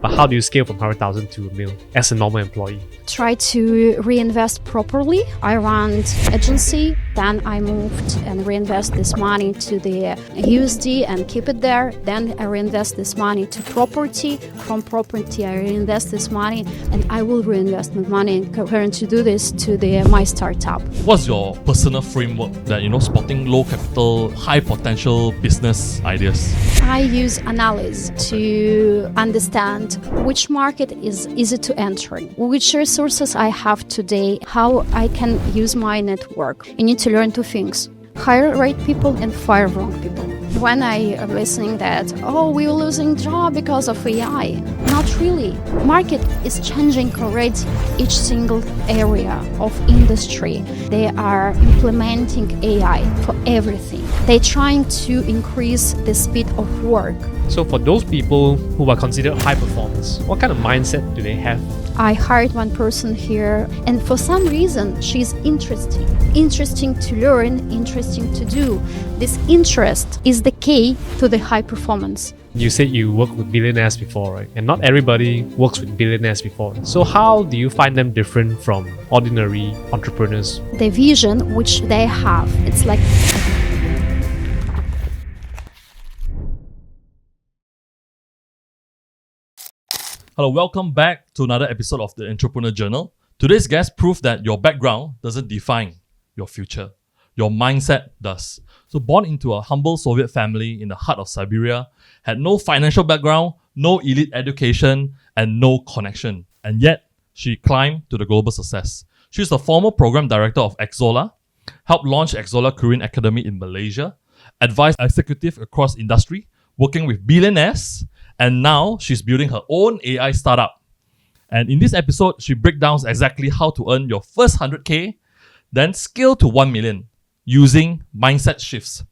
But how do you scale from 100,000 to a mil as a normal employee? Try to reinvest properly. I ran agency, then I moved and reinvest this money to the USD and keep it there. Then I reinvest this money to property. From property, I reinvest this money, and I will reinvest my money currently to do this to my startup. What's your personal framework that, spotting low capital, high potential business ideas? I use analysis to understand which market is easy to enter, which resources I have today, how I can use my network. You need to learn two things: hire right people and fire wrong people. When I am listening that, we're losing job because of AI, not really. Market is changing already each single area of industry. They are implementing AI for everything. They're trying to increase the speed of work. So for those people who are considered high performers, what kind of mindset do they have? I hired one person here, and for some reason, she's interesting to learn, interesting to do. This interest is the key to the high performance. You said you worked with billionaires before, right? And not everybody works with billionaires before. So how do you find them different from ordinary entrepreneurs? The vision which they have, it's like... Hello, welcome back to another episode of the Entrepreneur Journal. Today's guest proved that your background doesn't define your future. Your mindset does. So born into a humble Soviet family in the heart of Siberia, had no financial background, no elite education, and no connection. And yet, she climbed to the global success. She's the former program director of Xzola, helped launch Xzola Korean Academy in Malaysia, advised executives across industry, working with billionaires, and now she's building her own AI startup. And in this episode, she breaks down exactly how to earn your first 100K, then scale to 1 million using mindset shifts,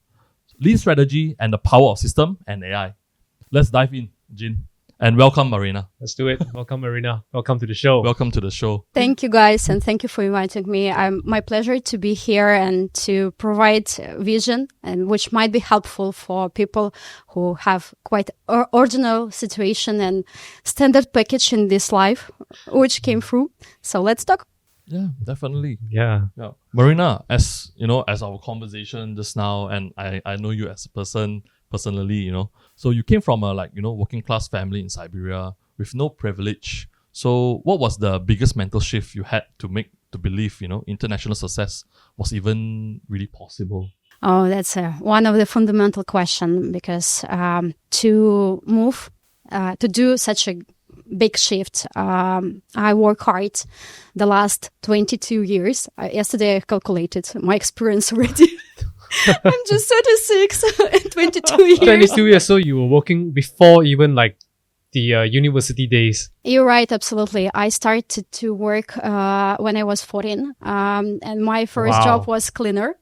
lean strategy, and the power of system and AI. Let's dive in, Jin. And welcome, Marina. Let's do it. Welcome, Marina. Welcome to the show. Welcome to the show. Thank you, guys, and thank you for inviting me. My pleasure to be here and to provide vision, and which might be helpful for people who have quite ordinary situation and standard package in this life, which came through. So let's talk. Yeah, definitely. Yeah. Marina, as as our conversation just now, and I know you as a person personally, so you came from a working class family in Siberia with no privilege. So what was the biggest mental shift you had to make to believe, international success was even really possible? Oh, that's one of the fundamental question, because to move, to do such a big shift, I work hard the last 22 years. Yesterday I calculated my experience already. I'm just 36 and 22 years. 22 years, so you were working before even the university days. You're right, absolutely. I started to work when I was 14, and my first job was cleaner.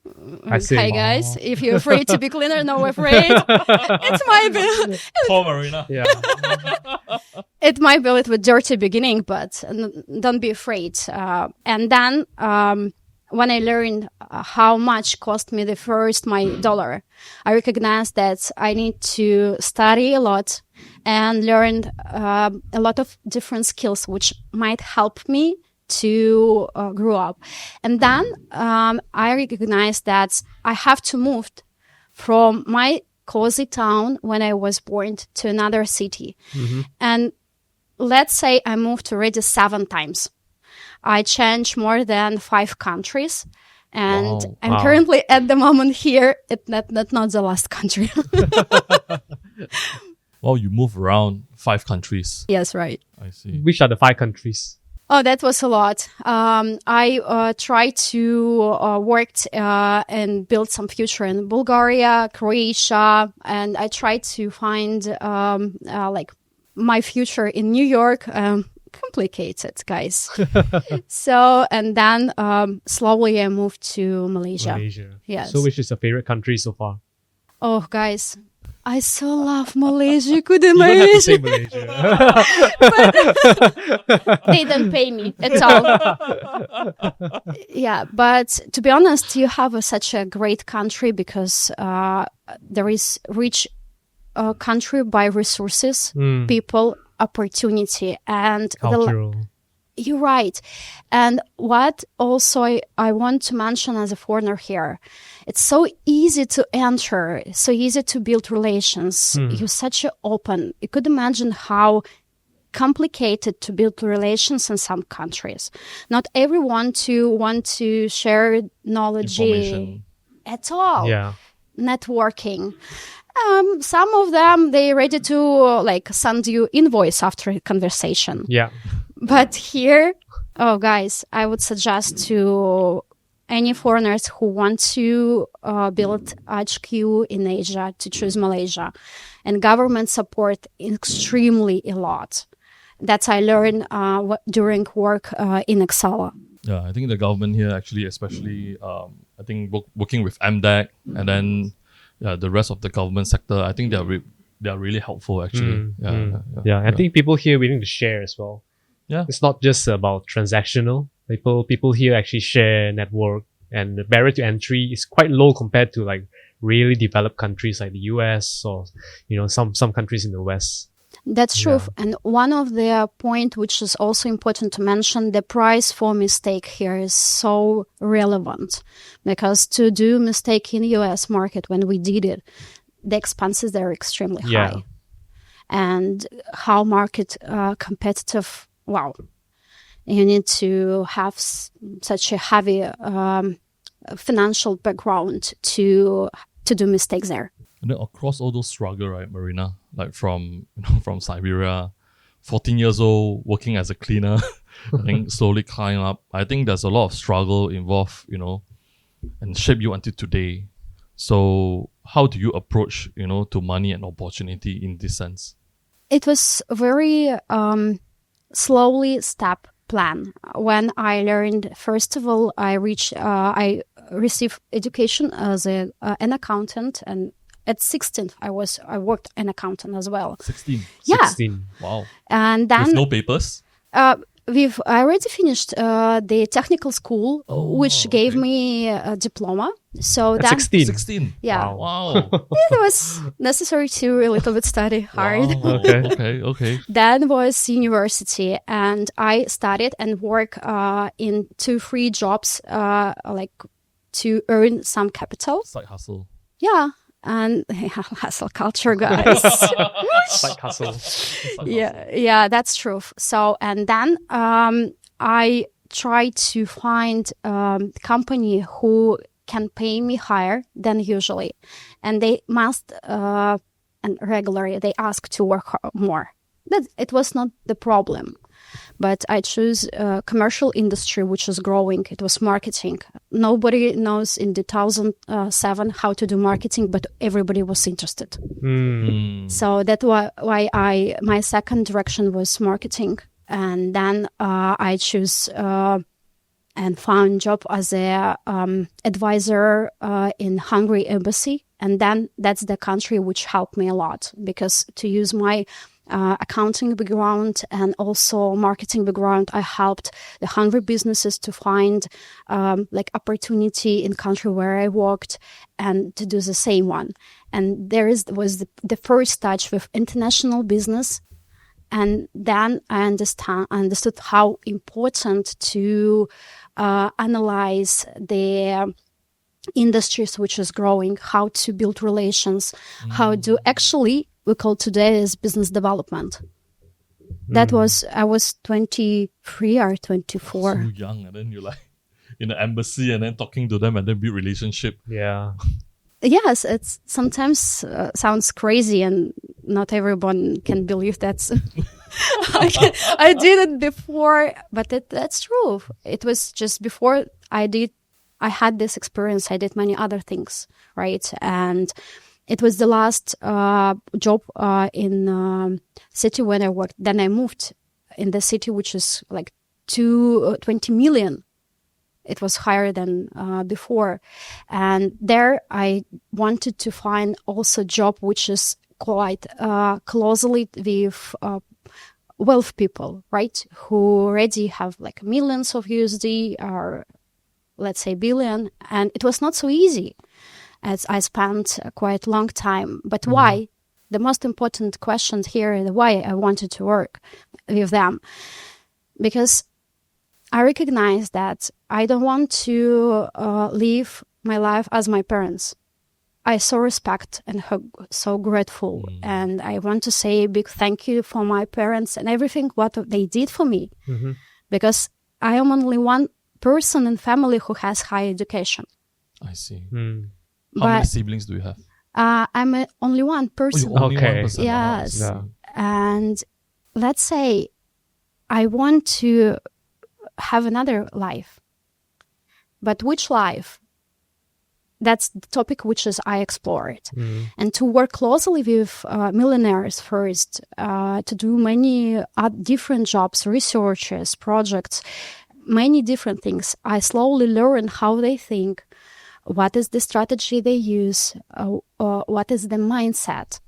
I see. Hi guys, if you're afraid to be cleaner, no afraid. It's my bill. Poor Marina. Yeah. It might be a little bit dirty beginning, but don't be afraid. And then when I learned how much cost me my dollar, I recognized that I need to study a lot and learn a lot of different skills which might help me to grow up. And then I recognized that I have to move from my cozy town when I was born to another city. Mm-hmm. And let's say I moved already 7 times. I changed more than 5 countries, and I'm currently at the moment here. That's not the last country. Well, you move around 5 countries. Yes, right. I see. Which are the 5 countries? Oh, that was a lot. I tried to work and build some future in Bulgaria, Croatia, and I tried to find my future in New York. Complicated, guys. So, and then slowly I moved to Malaysia. Yes. So which is your favorite country so far? Oh, guys, I so love Malaysia. Couldn't you don't have to say Malaysia. They don't pay me at all. Yeah, but to be honest, you have such a great country because there is rich country by resources, people, opportunity and Cultural. You're right. And what also I want to mention as a foreigner here, it's so easy to enter, so easy to build relations. You're such an open. You could imagine how complicated to build relations in some countries. Not everyone to want to share knowledge Information. at all. Yeah. Networking. Some of them, they're ready to like send you invoice after a conversation. Yeah. But here, oh guys, I would suggest to any foreigners who want to build HQ in Asia to choose Malaysia. And government support extremely a lot. That's I learned during work in Excel. Yeah, I think the government here actually, especially, I think working with MDEC and then the rest of the government sector, I think they are really helpful actually. Yeah. I think people here willing to share as well. Yeah. It's not just about transactional. People here actually share, network, and the barrier to entry is quite low compared to like really developed countries like the US or some countries in the West. That's true. And one of the point which is also important to mention, the price for mistake here is so relevant, because to do mistake in the US market when we did it, the expenses there are extremely high. And how market competitive, wow, you need to have such a heavy financial background to do mistakes there. And then across all those struggle, right, Marina, like from Siberia, 14 years old, working as a cleaner, I think slowly climb up. I think there's a lot of struggle involved, and shape you until today. So how do you approach, to money and opportunity in this sense? It was very slowly step plan. When I learned, first of all, I received education as an accountant, and at 16, I worked an accountant as well. 16? Yeah. 16. Wow. And then... With no papers? I already finished the technical school, which gave me a diploma. So At that 16? 16? Yeah. Wow. It was necessary to a little bit study hard. Wow. Okay. Then was university, and I studied and worked in 2-3 jobs, like to earn some capital. Side hustle. Yeah, and hustle culture, guys. Side hustle. Yeah, that's true. So, and then I tried to find company who can pay me higher than usually, and they must and regularly they ask to work more. That it was not the problem, but I choose commercial industry, which is growing. It was marketing. Nobody knows in 2007 how to do marketing, but everybody was interested. So that's why my second direction was marketing, and then I choose and found job as a advisor in Hungary embassy, and then that's the country which helped me a lot, because to use my accounting background and also marketing background, I helped the Hungary businesses to find like opportunity in country where I worked and to do the same one. And was the first touch with international business. And then I understood how important to analyze the industries which is growing, how to build relations, how to actually, we call today as business development. That was, I was 23 or 24. So young, and then you're like in the embassy and then talking to them and then build relationship. Yeah. Yes, it's sometimes sounds crazy and not everyone can believe that's... I did it before, but that's true. It was just before I had this experience, I did many other things, right? And it was the last job in city when I worked. Then I moved in the city, which is like 20 million. It was higher than before. And there I wanted to find also a job which is quite closely with wealth people, right? Who already have like millions of USD or let's say billion. And it was not so easy, as I spent quite a long time. But why? the most important question here is why I wanted to work with them. Because I recognize that I don't want to live my life as my parents. I so respect and so grateful. And I want to say a big thank you for my parents and everything what they did for me. Because I am only one person in family who has high education. I see. How But many siblings do you have? I'm only one person. Oh, only Okay. one person. Yes. I see. Yeah. And let's say I want to have another life. But which life? That's the topic which is I explored. And to work closely with millionaires first, to do many different jobs, researches, projects, many different things. I slowly learn how they think, what is the strategy they use, what is the mindset,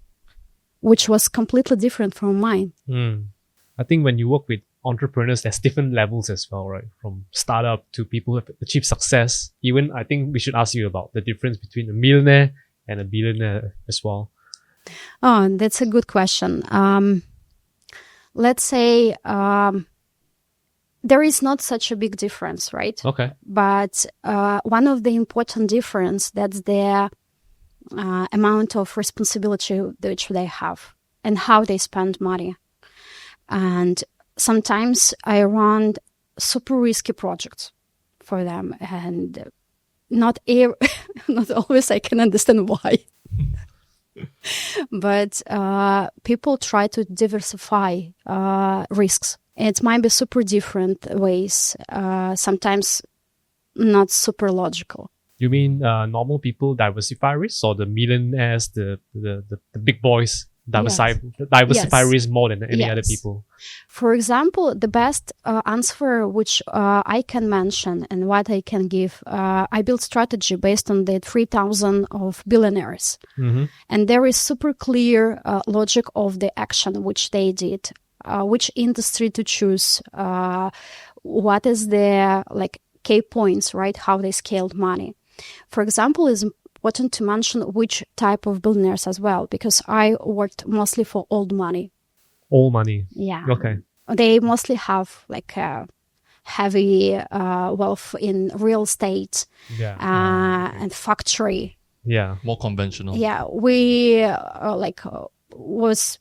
which was completely different from mine. I think when you work with entrepreneurs, there's different levels as well, right? From startup to people who have achieved success. Even I think we should ask you about the difference between a millionaire and a billionaire as well. Oh, that's a good question. Let's say there is not such a big difference, right? Okay. But one of the important difference, that's the amount of responsibility which they have and how they spend money. And sometimes I run super risky projects for them, and not always I can understand why. But people try to diversify risks. It might be super different ways, sometimes not super logical. You mean diversify people diversify risks, or the millionaires, the big boys diversify Yes. risk more than any other Yes. people? For example, the best answer which I can mention and what I can give, I built strategy based on the 3,000 of billionaires. And there is super clear logic of the action which they did, which industry to choose, what is the key points, right? How they scaled money. For example, is important to mention which type of billionaires as well, because I worked mostly for old money. All money. Yeah. Okay. They mostly have a heavy wealth in real estate Yeah. and factory. Yeah. More conventional. Yeah, we was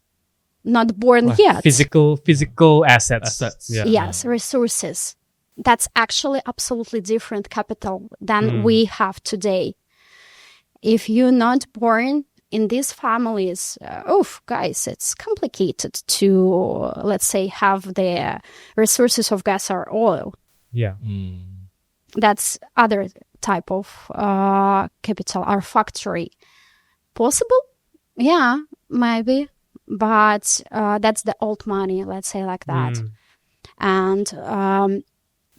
not born yet. Physical assets. Assets. Yeah. Yes, resources. That's actually absolutely different capital than we have today. If you're not born in these families, guys, it's complicated to, let's say, have the resources of gas or oil. Yeah. That's other type of capital or factory. Possible? Yeah, maybe. But that's the old money, let's say like that. And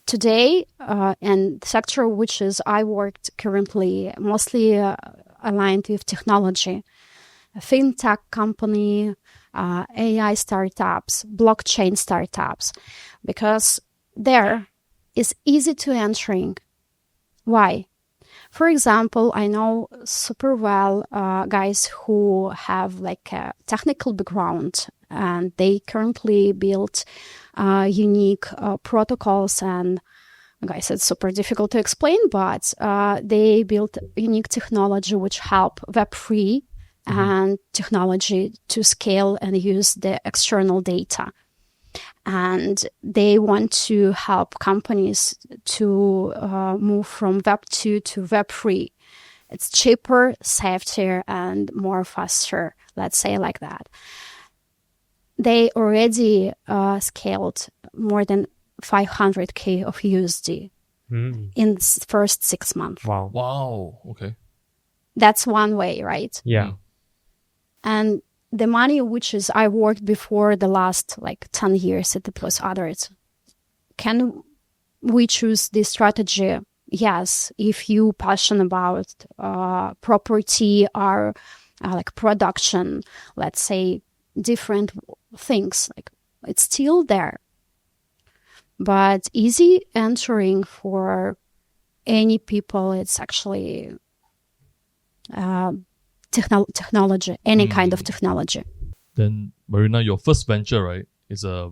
today, and the sector which is I worked currently mostly aligned with technology, a fintech company, AI startups, blockchain startups, because there is easy to entering. Why? For example, I know super well guys who have a technical background, and they currently build unique protocols, and guys, it's super difficult to explain, but they built unique technology which help Web3 and technology to scale and use the external data. And they want to help companies to move from Web2 to Web3. It's cheaper, safer, and more faster, let's say like that. They already scaled more than 500K of USD in first 6 months. Wow. Wow. Okay. That's one way, right? Yeah. And the money which is I worked before the last 10 years, it was others. Can we choose this strategy? Yes, if you passionate about property or production, let's say different things, it's still there. But easy entering for any people, it's actually technology, any kind of technology. Then, Marina, your first venture, right, is a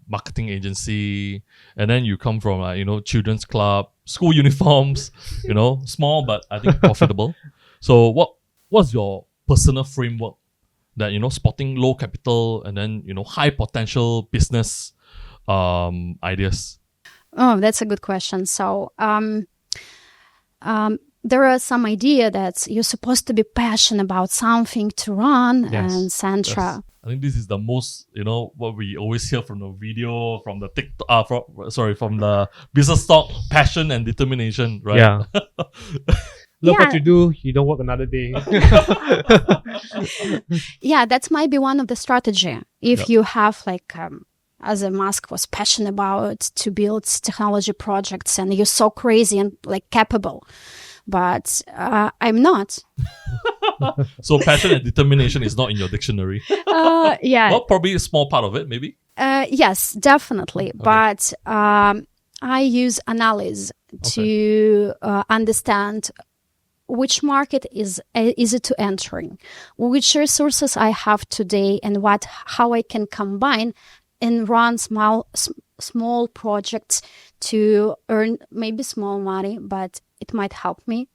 marketing agency, and then you come from children's club, school uniforms, small but I think profitable. So what's your personal framework that spotting low capital and then high potential business ideas? Oh, that's a good question. So there are some idea that you're supposed to be passionate about something to run, and Centra. Yes. I think this is the most, what we always hear from the video, from the TikTok, from the business talk, passion and determination, right? Yeah. Look what you do, you don't work another day. Yeah, that might be one of the strategy. If you have as a Musk was passionate about to build technology projects and you're so crazy and capable. But I'm not. So passion and determination is not in your dictionary. Yeah. Well, probably a small part of it, maybe. Yes, definitely. Okay. But I use analysis to understand which market is easy to entering, which resources I have today, and how I can combine and run small projects to earn maybe small money, but it might help me.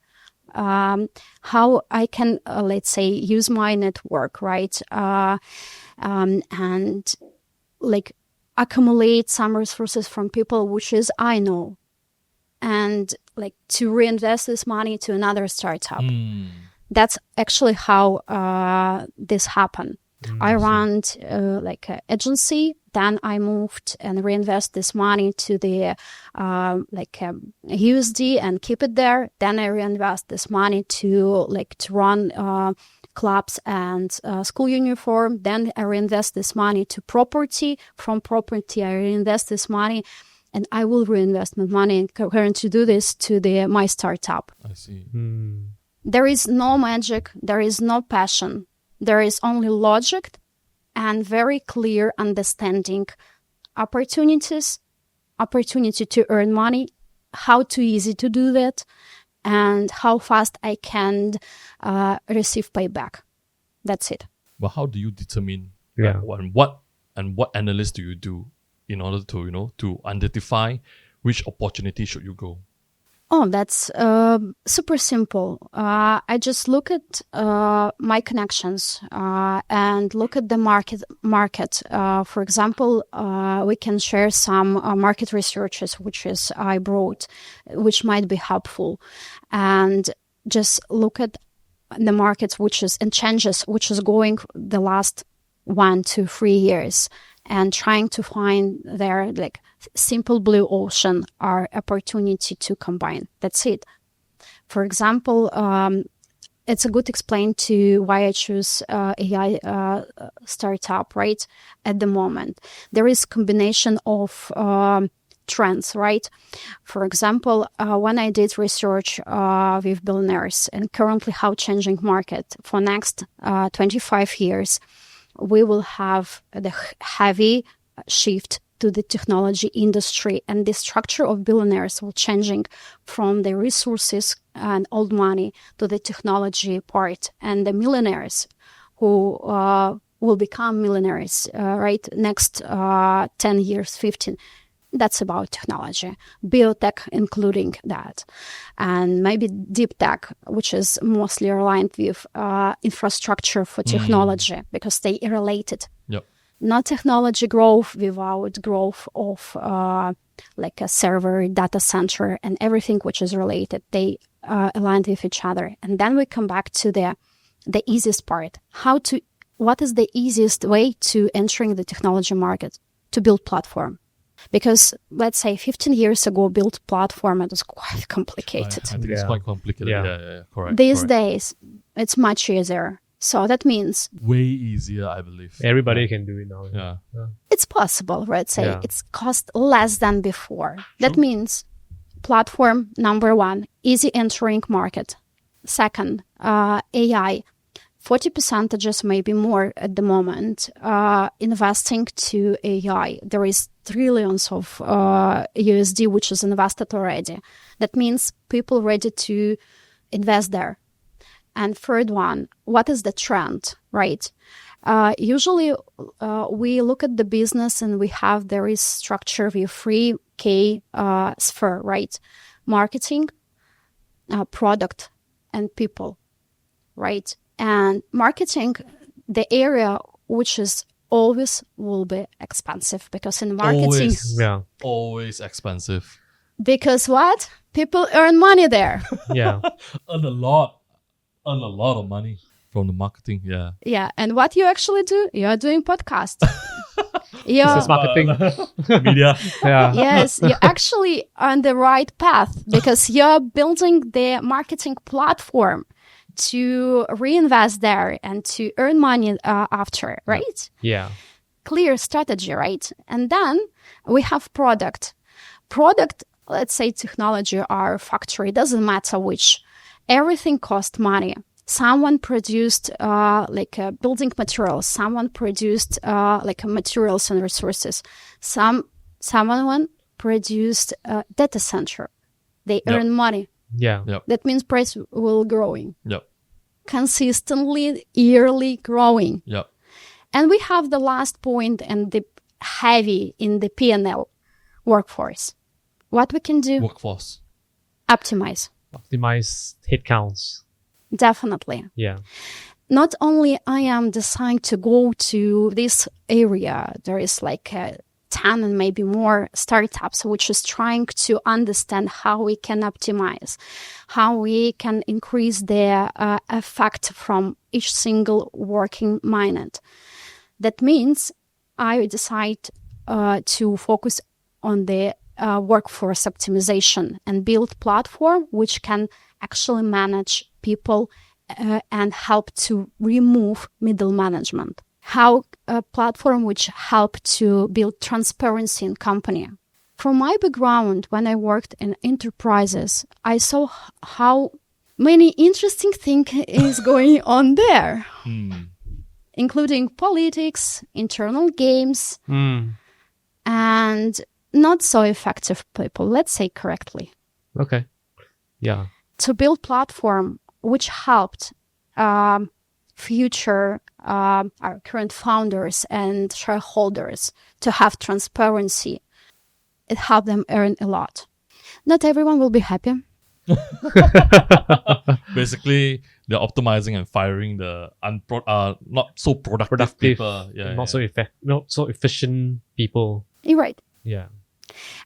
How I can, let's say, use my network, right? And accumulate some resources from people which is I know, and to reinvest this money to another startup. That's actually how this happened. I ran an agency, then I moved and reinvest this money to the USD and keep it there. Then I reinvest this money to run clubs and school uniform. Then I reinvest this money to property. From property, I reinvest this money, and I will reinvest my money and currently do this to my startup. I see. There is no magic. There is no passion. There is only logic and very clear understanding opportunity to earn money, how too easy to do that, and how fast I can receive payback. That's it. Well, how do you determine and what analysis do you do in order to to identify which opportunity should you go? Oh, that's super simple. I just look at my connections and look at the market. For example, we can share some market researches, I brought, which might be helpful, and just look at the markets changes, which is going the last 1 to 3 years, and trying to find their simple blue ocean or opportunity to combine. That's it. For example, it's a good explain to why I choose AI startup, right? At the moment, there is combination of trends, right? For example, when I did research with billionaires and currently how changing market for next 25 years, we will have the heavy shift to the technology industry, and the structure of billionaires will changing from the resources and old money to the technology part, and the millionaires who will become millionaires, right? Next 10 years, 15. That's about technology, biotech including that, and maybe deep tech, which is mostly aligned with infrastructure for technology because they are related. Yep. Not technology growth without growth of a server, data center, and everything which is related. They aligned with each other. And then we come back to the easiest part. What is the easiest way to entering the technology market? To build platform. Because let's say 15 years ago, build platform, it was quite complicated. I think it's quite complicated. Yeah, correct. These days, it's much easier. So that means way easier, I believe. Everybody can do it now. Yeah. It's possible, right? Say it's cost less than before. True. That means platform, number 1, easy entering market. Second, AI, 40% maybe more at the moment, investing to AI. There is trillions of USD which is invested already. That means people ready to invest there. And third one, what is the trend, right? Usually we look at the business and we have, there is structure with 3K sphere, right? Marketing, product, and people, right? And marketing, the area which is always will be expensive, because in marketing, Always expensive. because what? People earn money there. Yeah. Earn a lot of money from the marketing. Yeah. Yeah. And what you actually do? You're doing podcast. Business marketing. Media. Yeah. Yes, you're actually on the right path, because you're building the marketing platform to reinvest there and to earn money after, right? Yeah. Clear strategy, right? And then we have product. Product, let's say technology or factory, doesn't matter which. Everything costs money. Someone produced building materials. Someone produced materials and resources. Someone produced data center. They earn money. Yeah. Yep. That means price will growing. Yep. Consistently, yearly growing. Yep. And we have the last point and the heavy in the P&L, workforce. What we can do? Workforce. Optimize. Optimize headcounts. Definitely. Yeah. Not only I am designed to go to this area, there is 10 and maybe more startups which is trying to understand how we can optimize, how we can increase the effect from each single working minute. That means I decide to focus on the workforce optimization and build platform which can actually manage people and help to remove middle management. How a platform which help to build transparency in company. From my background, when I worked in enterprises, I saw how many interesting things is going on there, including politics, internal games, and not so effective people, let's say correctly. Okay. Yeah. To build platform which helped future our current founders and shareholders to have transparency, it helped them earn a lot. Not everyone will be happy. Basically, they're optimizing and firing the not so productive people. Yeah, not so efficient people. You're right. Yeah.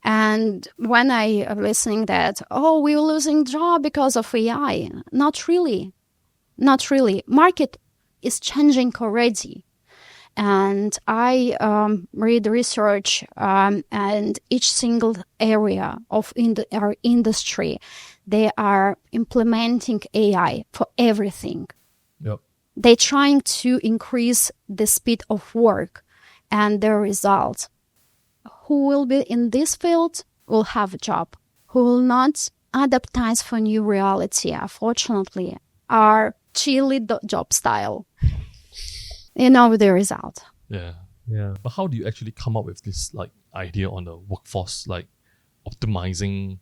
And when I am listening that, we're losing job because of AI, not really. Not really. Market is changing already. And I read research and each single area of our industry, they are implementing AI for everything. Yep. They're trying to increase the speed of work and the result. Who will be in this field will have a job. Who will not adaptize for new reality, unfortunately, are chilly job style. You know the result. Yeah. Yeah. But how do you actually come up with this idea on the workforce, optimizing,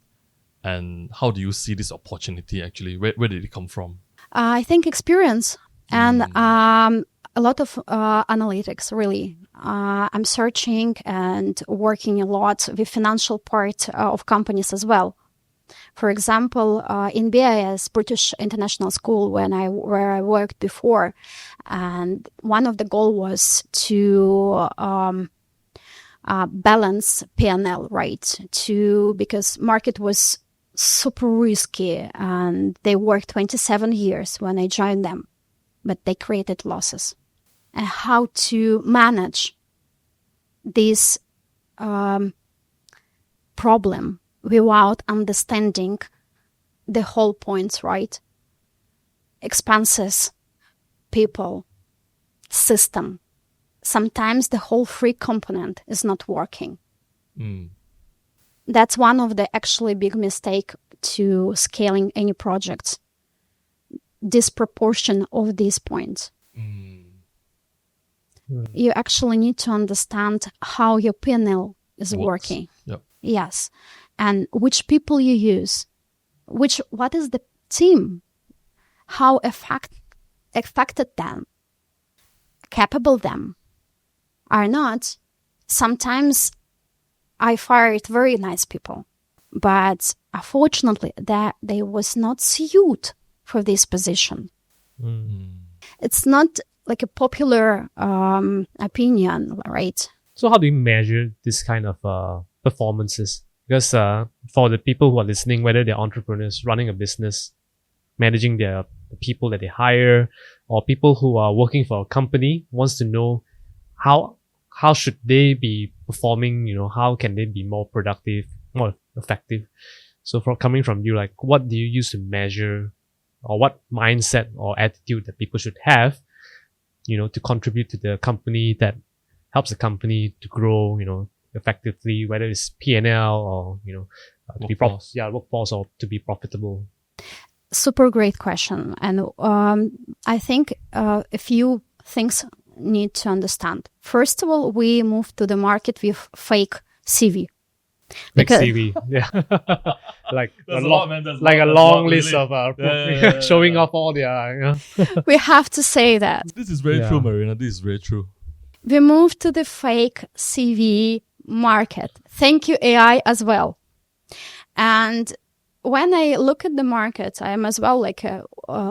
and how do you see this opportunity actually? Where did it come from? I think experience and a lot of analytics, really. I'm searching and working a lot with financial part of companies as well. For example, in BIS, British International School, where I worked before, and one of the goal was to balance P&L, right? Because market was super risky, and they worked 27 years when I joined them, but they created losses. And how to manage this problem without understanding the whole points, right? Expenses, people, system. Sometimes the whole free component is not working. That's one of the actually big mistake to scaling any project. Disproportion of these points. You actually need to understand how your P&L is working. Yep. Yes. And which people you use. What is the team? how affected them, capable them are not. Sometimes I fired very nice people, but unfortunately that they was not suited for this position. It's not like a popular opinion, right? So how do you measure this kind of performances? Because for the people who are listening, whether they're entrepreneurs running a business, managing the people that they hire, or people who are working for a company, wants to know how should they be performing, how can they be more productive, more effective. So coming from you, like what do you use to measure, or what mindset or attitude that people should have, to contribute to the company, that helps the company to grow, effectively, whether it's P&L or, to be workforce, or to be profitable? Super great question. And I think a few things need to understand. First of all, we moved to the market with fake CV. Because CV, yeah. like There's a a lot, man. There's like a there's long really. list of Yeah. showing off all their, We have to say that. This is very true, Marina. This is very true. We moved to the fake CV market. Thank you, AI, as well. And when I look at the market, I am as well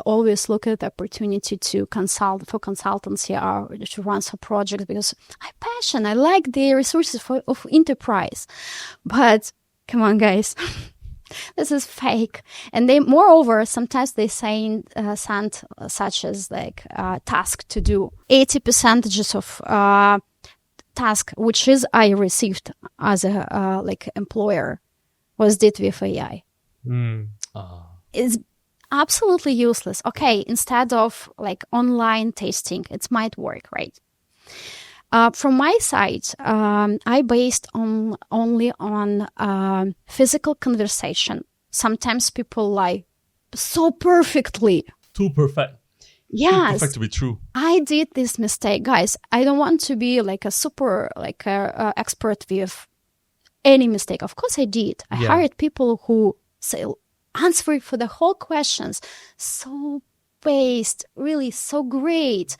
always look at the opportunity to consult for consultancy or to run some projects, because I like the resources of enterprise. But come on, guys, this is fake. And they, moreover, sometimes they send such as task to do. 80% of task which is I received as a employer was did with AI. It's absolutely useless. Okay, instead of online testing, it might work, right? From my side, I based only on physical conversation. Sometimes people lie so perfectly. Too perfect. Yes. Too perfect to be true. I did this mistake, guys. I don't want to be a super expert with any mistake. Of course I did. I hired people who say answer for the whole questions so based, really so great.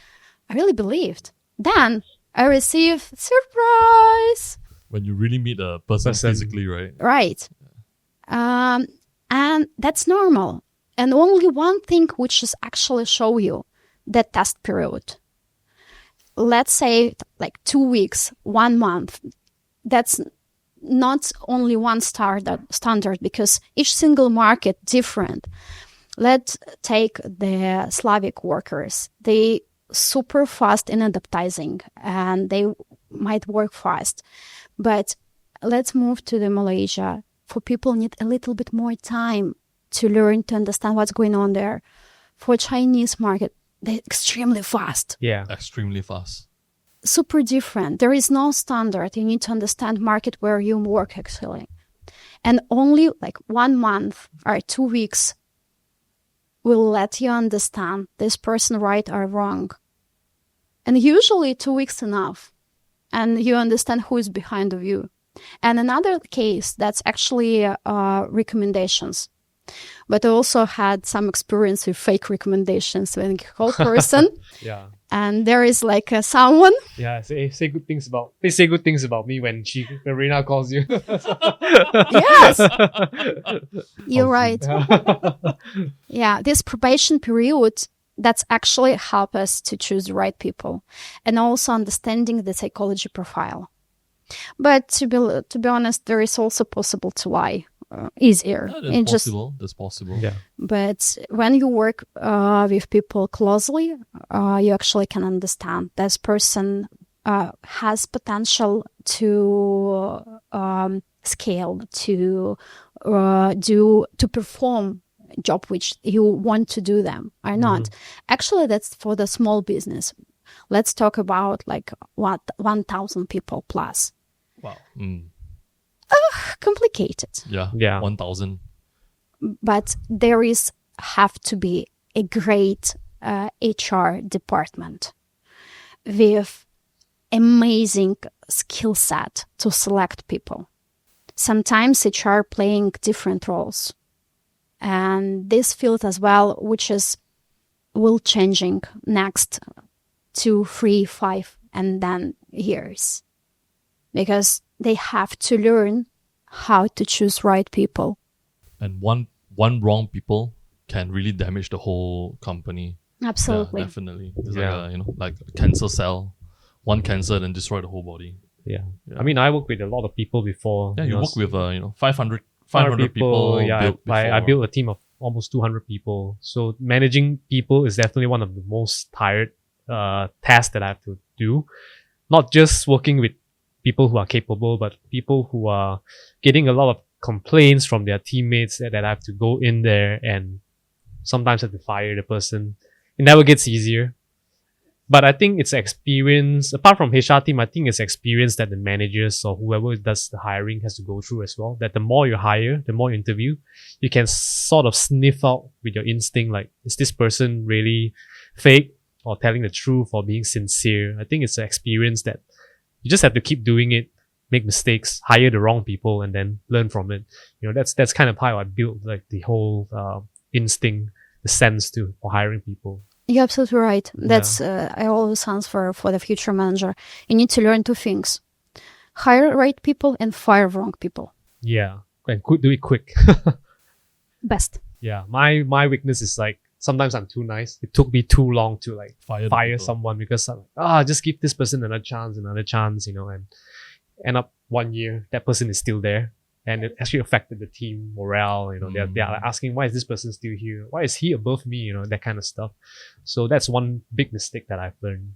I really believed. Then I received surprise when you really meet a person physically, right? Right. And that's normal. And only one thing which is actually show you the test period. Let's say 2 weeks, 1 month. That's not only one standard, because each single market different. Let's take the Slavic workers. They super fast in adaptizing and they might work fast. But let's move to the Malaysia. For people need a little bit more time to learn, to understand what's going on there. For Chinese market, they're extremely fast. Yeah. Extremely fast. Super different. There is no standard. You need to understand market where you work actually. And only 1 month or 2 weeks will let you understand this person right or wrong. And usually 2 weeks enough. And you understand who is behind of you. And another case that's actually recommendations. But I also had some experience with fake recommendations when a whole person. Yeah. And there is someone. Yeah, say good things about. They say good things about me when Marina calls you. Yes, you're right. Yeah, this probation period that's actually help us to choose the right people, and also understanding the psychology profile. But to be honest, there is also possible to lie. Easier. That's possible. Yeah. But when you work with people closely, you actually can understand this person has potential to scale, to perform job which you want to do them or not. Actually, that's for the small business. Let's talk about 1,000 people plus. Wow. Complicated. Yeah. 1,000. But there have to be a great HR department with amazing skill set to select people. Sometimes HR playing different roles. And this field as well, which is will changing next 2, 3, 5, and then years, because they have to learn how to choose right people. And one wrong people can really damage the whole company. Absolutely. Yeah, definitely. It's like a cancer cell. One cancer then destroy the whole body. Yeah. I mean, I worked with a lot of people before. Yeah, you work with 500 people. Yeah, built I before. built a team of almost 200 people. So managing people is definitely one of the most tired tasks that I have to do. Not just working with people who are capable, but people who are getting a lot of complaints from their teammates that I have to go in there and sometimes have to fire the person. It never gets easier. But I think it's experience, apart from HR team, I think it's experience that the managers or whoever does the hiring has to go through as well. That the more you hire, the more you interview, you can sort of sniff out with your instinct, like, is this person really fake or telling the truth or being sincere? I think it's an experience that you just have to keep doing it, make mistakes, hire the wrong people, and then learn from it. That's kind of how I built like the whole instinct, the sense for hiring people. You're absolutely right. That's I always answer for the future manager. You need to learn 2 things: hire right people and fire wrong people. Yeah, and do it quick. Best. Yeah, my weakness is like sometimes I'm too nice. It took me too long to like fire someone because I'm like, just give this person another chance, and end up 1 year that person is still there. And it actually affected the team morale. They're like asking, why is this person still here? Why is he above me? That kind of stuff. So that's one big mistake that I've learned.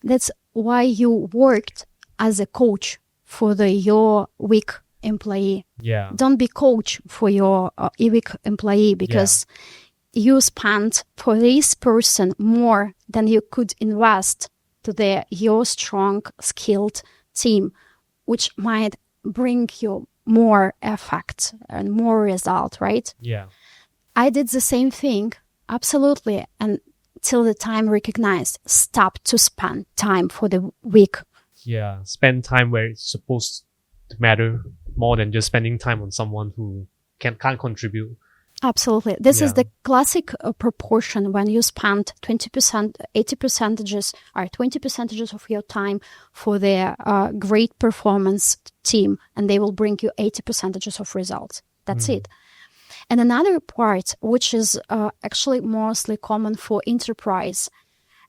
That's why you worked as a coach for your weak employee. Yeah. Don't be coach for your weak employee, because you spent for this person more than you could invest to your strong, skilled team, which might bring you more effect and more result, right? Yeah. I did the same thing, absolutely. And till the time recognized, stop to spend time for the weak. Yeah. Spend time where it's supposed to matter more than just spending time on someone who can't contribute. Absolutely. This is the classic proportion when you spend 20%, 80% or 20% of your time for the great performance team, and they will bring you 80% of results. That's it. And another part, which is actually mostly common for enterprise,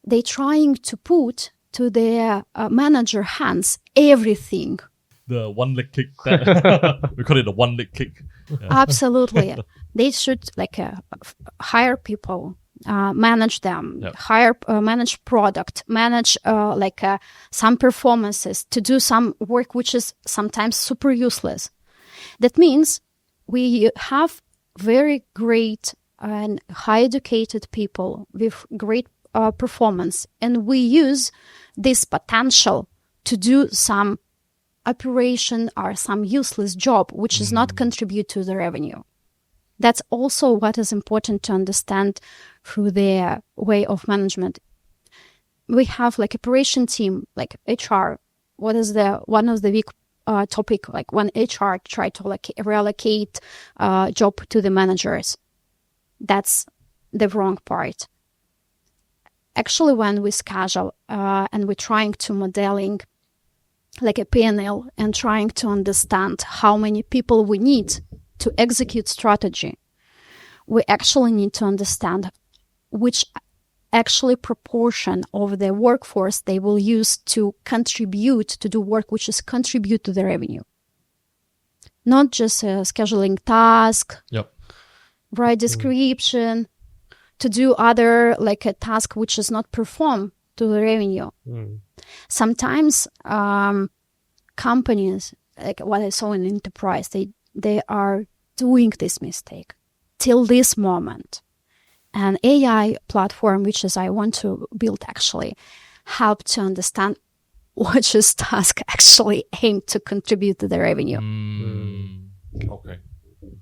they trying to put to their manager hands everything. The one leg kick. We call it the one leg kick. Yeah. Absolutely. They should hire people, manage them, manage product, manage some performances, to do some work which is sometimes super useless. That means we have very great and high educated people with great performance, and we use this potential to do some operation or some useless job which does not contribute to the revenue. That's also what is important to understand through the way of management. We have like operation team, like HR. What is one of the big topic, like when HR try to reallocate job to the managers? That's the wrong part. Actually, when we schedule and we're trying to modeling like a P&L and trying to understand how many people we need to execute strategy, we actually need to understand which actually proportion of the workforce they will use to contribute to do work which is contribute to the revenue. Not just scheduling task, write description, to do other like a task which is not perform to the revenue. Sometimes companies, like what I saw in enterprise, they are doing this mistake till this moment. An AI platform, which is I want to build, actually help to understand which is task actually aim to contribute to the revenue. Okay.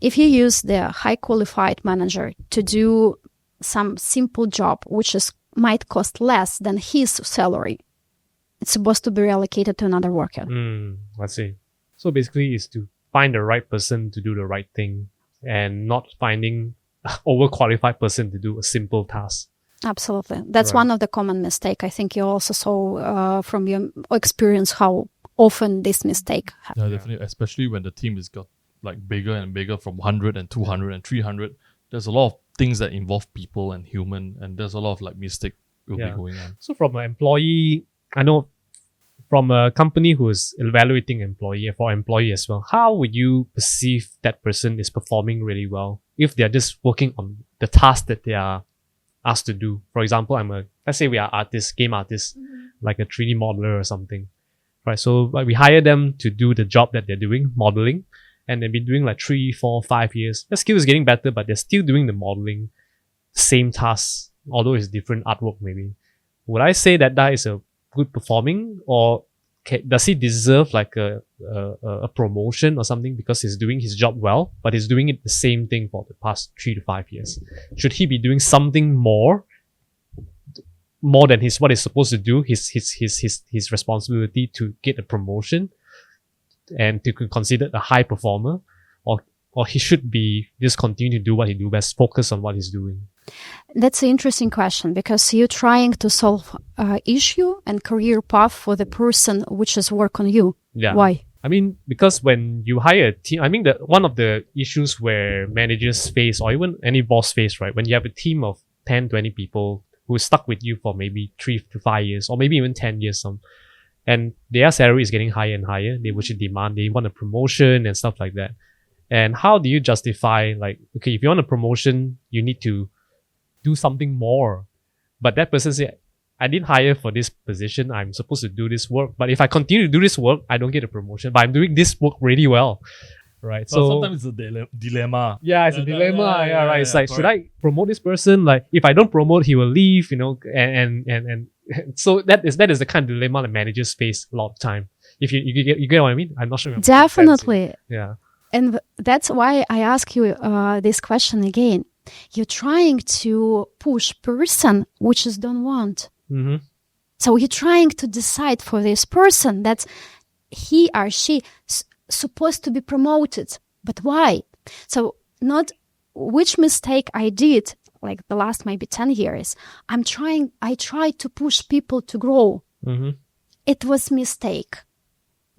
If you use the high qualified manager to do some simple job, which might cost less than his salary, it's supposed to be reallocated to another worker. I see. So basically it's to find the right person to do the right thing and not finding overqualified person to do a simple task. Absolutely. That's Right. one of the common mistake. I think you also saw from your experience how often this mistake happens. Yeah, definitely. Especially when the team is got like bigger and bigger from 100 and 200 and 300. There's a lot of things that involve people and human, and there's a lot of like mistake will be Yeah. going on. So from an employee, I know from a company who is evaluating employee for employee as well, how would you perceive that person is performing really well if they're just working on the task that they are asked to do? For example, let's say we are artists, game artists, like a 3D modeler or something, right? So like, we hire them to do the job that they're doing, modeling, and they've been doing like 3, 4, 5 years. Their skill is getting better, but they're still doing the modeling, same tasks, although it's different artwork maybe. Would I say that is a good performing, or does he deserve like a promotion or something because he's doing his job well, but he's doing it the same thing for the past 3 to 5 years? Should he be doing something more than what he's supposed to do, his responsibility to get a promotion and to be considered a high performer, or he should be just continue to do what he do best, focus on what he's doing? That's an interesting question, because you're trying to solve issue and career path for the person which is work on you. Yeah. Why? I mean, because when you hire a team, I mean, one of the issues where managers face, or even any boss face, right? When you have a team of 10, 20 people who are stuck with you for maybe 3 to 5 years, or maybe even 10 years, and their salary is getting higher and higher, they should demand, they want a promotion and stuff like that. And how do you justify, like, okay, if you want a promotion, you need to do something more. But that person said, I didn't hire for this position. I'm supposed to do this work. But if I continue to do this work, I don't get a promotion. But I'm doing this work really well. Right. So sometimes it's a dilemma. Yeah, it's a dilemma. Yeah, right. It's like, correct. should I promote this person? Like, if I don't promote, he will leave, and so that is the kind of dilemma that managers face a lot of time. If you get what I mean? I'm not sure. If I'm making sense. Definitely. Yeah. And that's why I ask you this question again. You're trying to push person which is don't want. Mm-hmm. So you're trying to decide for this person that he or she supposed to be promoted. But why? So not which mistake I did, like the last maybe 10 years. I tried to push people to grow. Mm-hmm. It was mistake.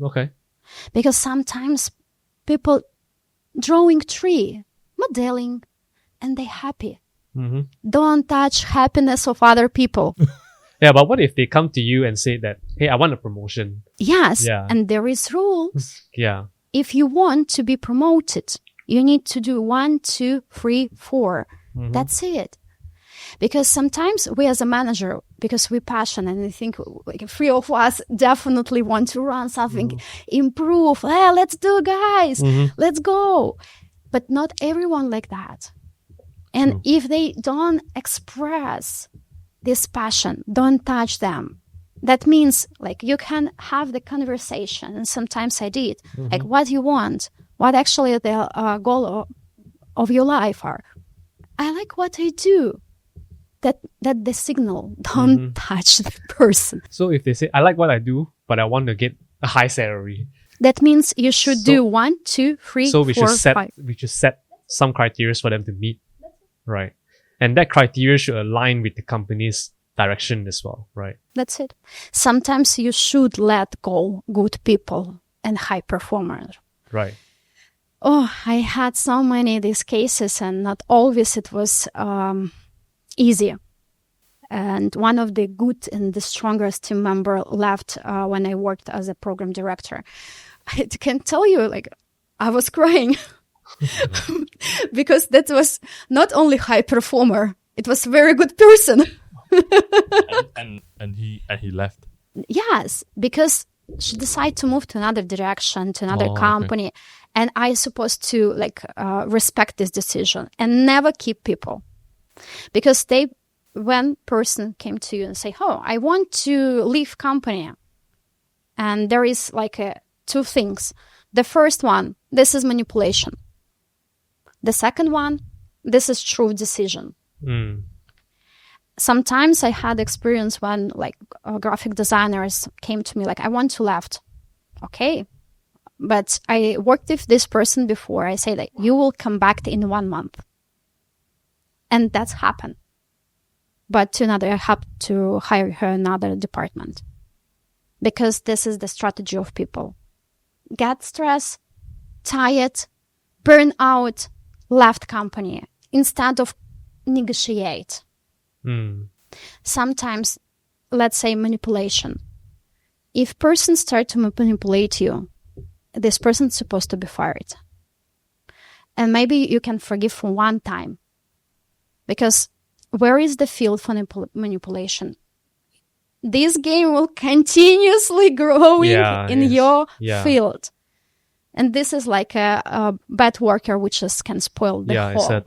Okay. Because sometimes people drawing tree, modeling, and they happy. Mm-hmm. Don't touch happiness of other people. Yeah, but what if they come to you and say that, hey, I want a promotion? Yes, Yeah. and there is rules. Yeah. If you want to be promoted, you need to do 1, 2, 3, 4. Mm-hmm. That's it. Because sometimes we as a manager, because we're passionate and I think like 3 of us definitely want to run something, improve. Hey, let's do, guys. Let's go. But not everyone like that. And True. if they don't express this passion, don't touch them. That means like you can have the conversation, and sometimes I did, like what you want, what actually the goal of your life are. I like what I do. That the signal, don't touch the person. So if they say, I like what I do, but I want to get a high salary. That means you should do 1, 2, 3, So we 4, should 5. set some criteria for them to meet. Right. And that criteria should align with the company's direction as well, right? That's it. Sometimes you should let go good people and high performers. Right. Oh, I had so many of these cases, and not always it was easy. And one of the good and the strongest team member left when I worked as a program director. I can tell you, like, I was crying because that was not only high performer, it was a very good person. and he left. Yes, because she decided to move to another direction, to another company. Okay. And I supposed to respect this decision and never keep people. Because when person came to you and say, oh, I want to leave company. And there is two things. The first one, this is manipulation. The second one, this is true decision. Sometimes I had experience when graphic designers came to me I want to left. Okay. But I worked with this person before. I say that you will come back in 1 month. And that's happened. but to another, I have to hire her another department. Because this is the strategy of people. Get stressed, tired, burn out, left company instead of negotiate. Sometimes, let's say manipulation. If person start to manipulate you, this person's supposed to be fired. And maybe you can forgive for one time. Because where is the field for manipulation? This game will continuously growing in your field. And this is like a bad worker which just can spoil the whole. Yeah, it's a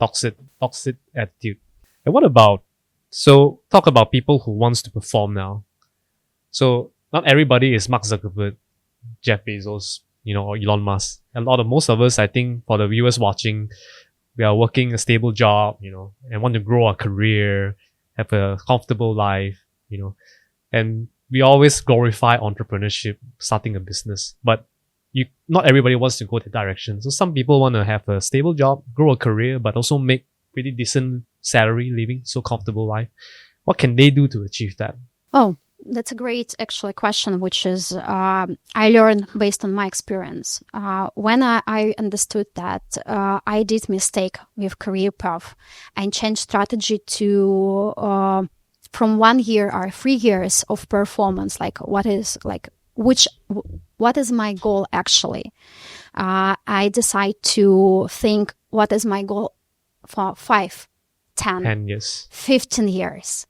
toxic attitude. And what about, so talk about people who wants to perform now. So not everybody is Mark Zuckerberg, Jeff Bezos, or Elon Musk. Most of us, I think, for the viewers watching, we are working a stable job, and want to grow our career, have a comfortable life, and we always glorify entrepreneurship, starting a business. But not everybody wants to go that direction. So some people want to have a stable job, grow a career, but also make pretty decent salary living, so comfortable life. What can they do to achieve that? Oh, that's a great actually question, which is I learned based on my experience. When I understood that I did mistake with career path and changed strategy to from 1 year or 3 years of performance, like what is my goal actually? I decide to think what is my goal for 5, 10 years, 15 years.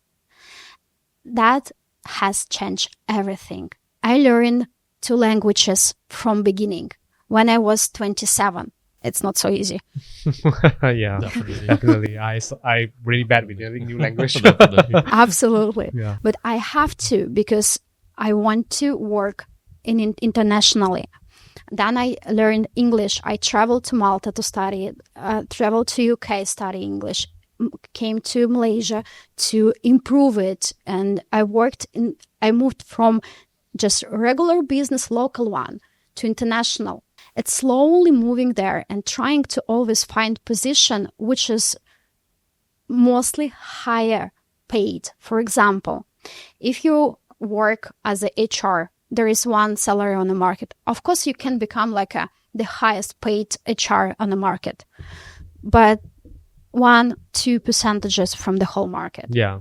That has changed everything. I learned 2 languages from beginning when I was 27. It's not so easy. Yeah, definitely. I really bad with learning new language. Absolutely. Yeah. But I have to because I want to work internationally. Then I learned English. I traveled to Malta to study, traveled to UK study English, came to Malaysia to improve it. And I moved from just regular business, local one, to international. It's slowly moving there and trying to always find position which is mostly higher paid. For example, if you work as a HR, there is one salary on the market. Of course, you can become like the highest paid HR on the market, but 1-2% from the whole market. Yeah.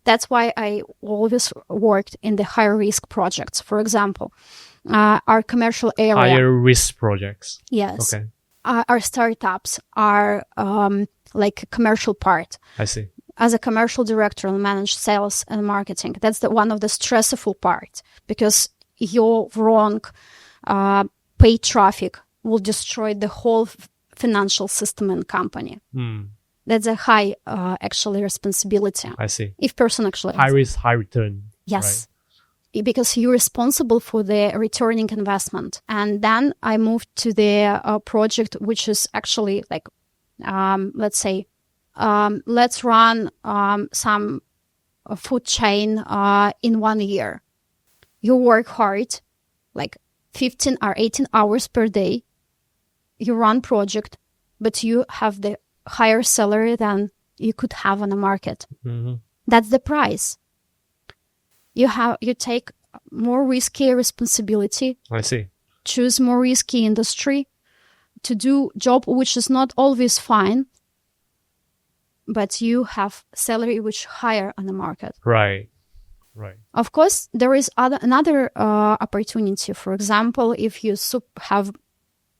That's why I always worked in the high risk projects. For example, our commercial area. Higher risk projects. Yes. Okay. Our startups are like a commercial part. I see. As a commercial director and manage sales and marketing, that's one of the stressful part because your wrong paid traffic will destroy the whole financial system and company. That's a high actually responsibility. I see. If person actually high risk, high return. Yes. Right? Because you're responsible for the returning investment. And then I moved to the project, which is actually like, let's say, let's run some food chain in 1 year. You work hard, like 15 or 18 hours per day. You run project, but you have the higher salary than you could have on the market. Mm-hmm. That's the price. You take more risky responsibility. I see. Choose more risky industry to do job which is not always fine, but you have salary which higher on the market. Right. Of course, there is another opportunity. For example, if you have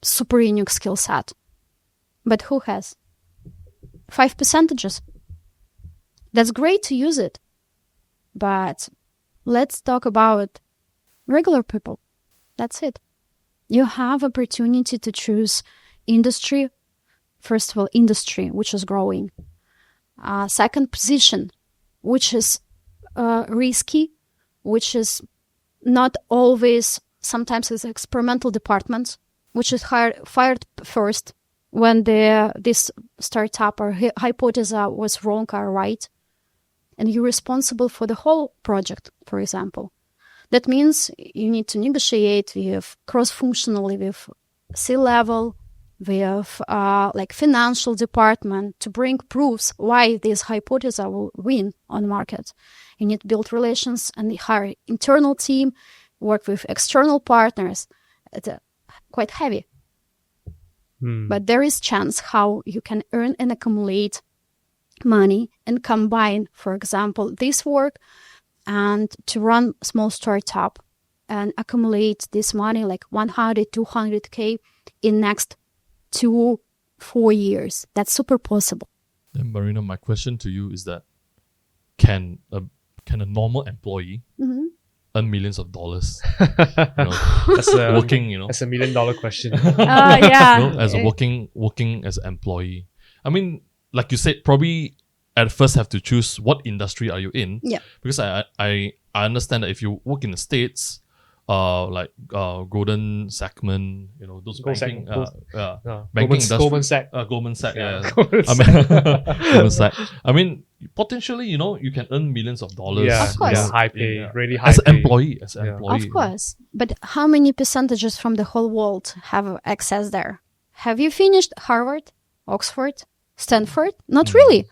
super unique skill set, but who has 5%? That's great to use it, but let's talk about regular people. That's it. You have opportunity to choose industry. First of all, industry, which is growing. Second, position, which is risky, which is not always, sometimes it's experimental departments, which is fired first when this startup or hypothesis was wrong or right. And you're responsible for the whole project, for example. That means you need to negotiate with cross-functionally with C-level, with like financial department to bring proofs why this hypothesis will win on market. You need to build relations and hire internal team, work with external partners. It's quite heavy. But there is chance how you can earn and accumulate money and combine, for example, this work and to run small startup and accumulate this money like 100, 200K in next 2-4 years. That's super possible. Then Marina, my question to you is that can a normal employee earn millions of dollars? That's a, working, that's $1 million question. Yeah. As a working as an employee. I mean, like you said, probably at first have to choose what industry are you in. Yeah. Because I understand that if you work in the States, like Golden Sachsman, those banking, banking industry. Goldman Sachs. Goldman Sachs, yeah. Goldman I mean, Goldman Sachs. I mean, potentially, you can earn millions of dollars. Yeah, Of course. yeah, high pay, really high As pay. an employee, Of course. But how many percentages from the whole world have access there? Have you finished Harvard, Oxford, Stanford? Not really.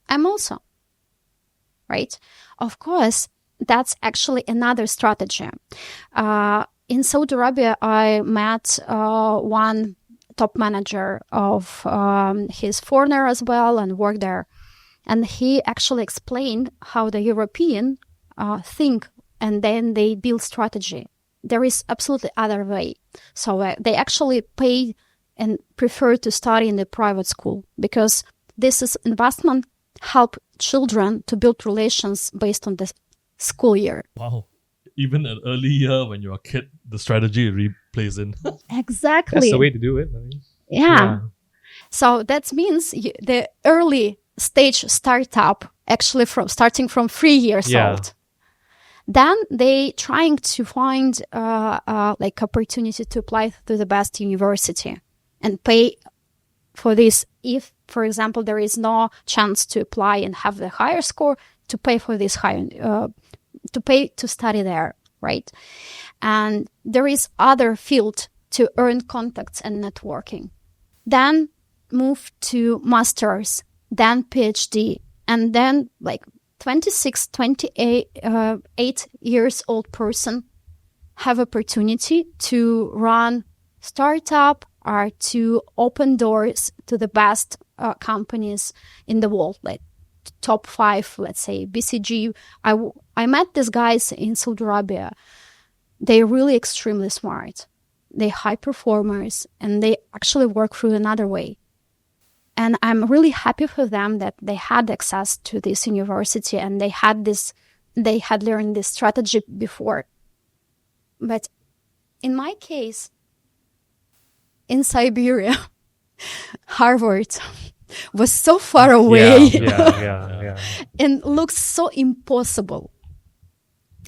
I'm also. Right? Of course, that's actually another strategy. In Saudi Arabia, I met one top manager of his foreigner as well and worked there. And he actually explained how the European think and then they build strategy. There is absolutely other way. So they actually pay and prefer to study in the private school because this is investment help children to build relations based on the school year. Wow. Even an early year when you're a kid, the strategy really plays in. Exactly. That's the way to do it. I mean. Yeah. So that means the early stage startup actually starting from 3 years old. Then they trying to find like opportunity to apply to the best university and pay for this. If, for example, there is no chance to apply and have the higher score, to pay for this higher, to pay to study there, right? And there is other field to earn contacts and networking. Then move to masters, then PhD, and then like 26, 28 years old person have opportunity to run startup or to open doors to the best companies in the world, like top 5, let's say BCG. I met these guys in Saudi Arabia. They're really extremely smart. They're high performers and they actually work through another way. And I'm really happy for them that they had access to this university and they had learned this strategy before. But in my case, in Siberia, Harvard was so far away Yeah. and looks so impossible.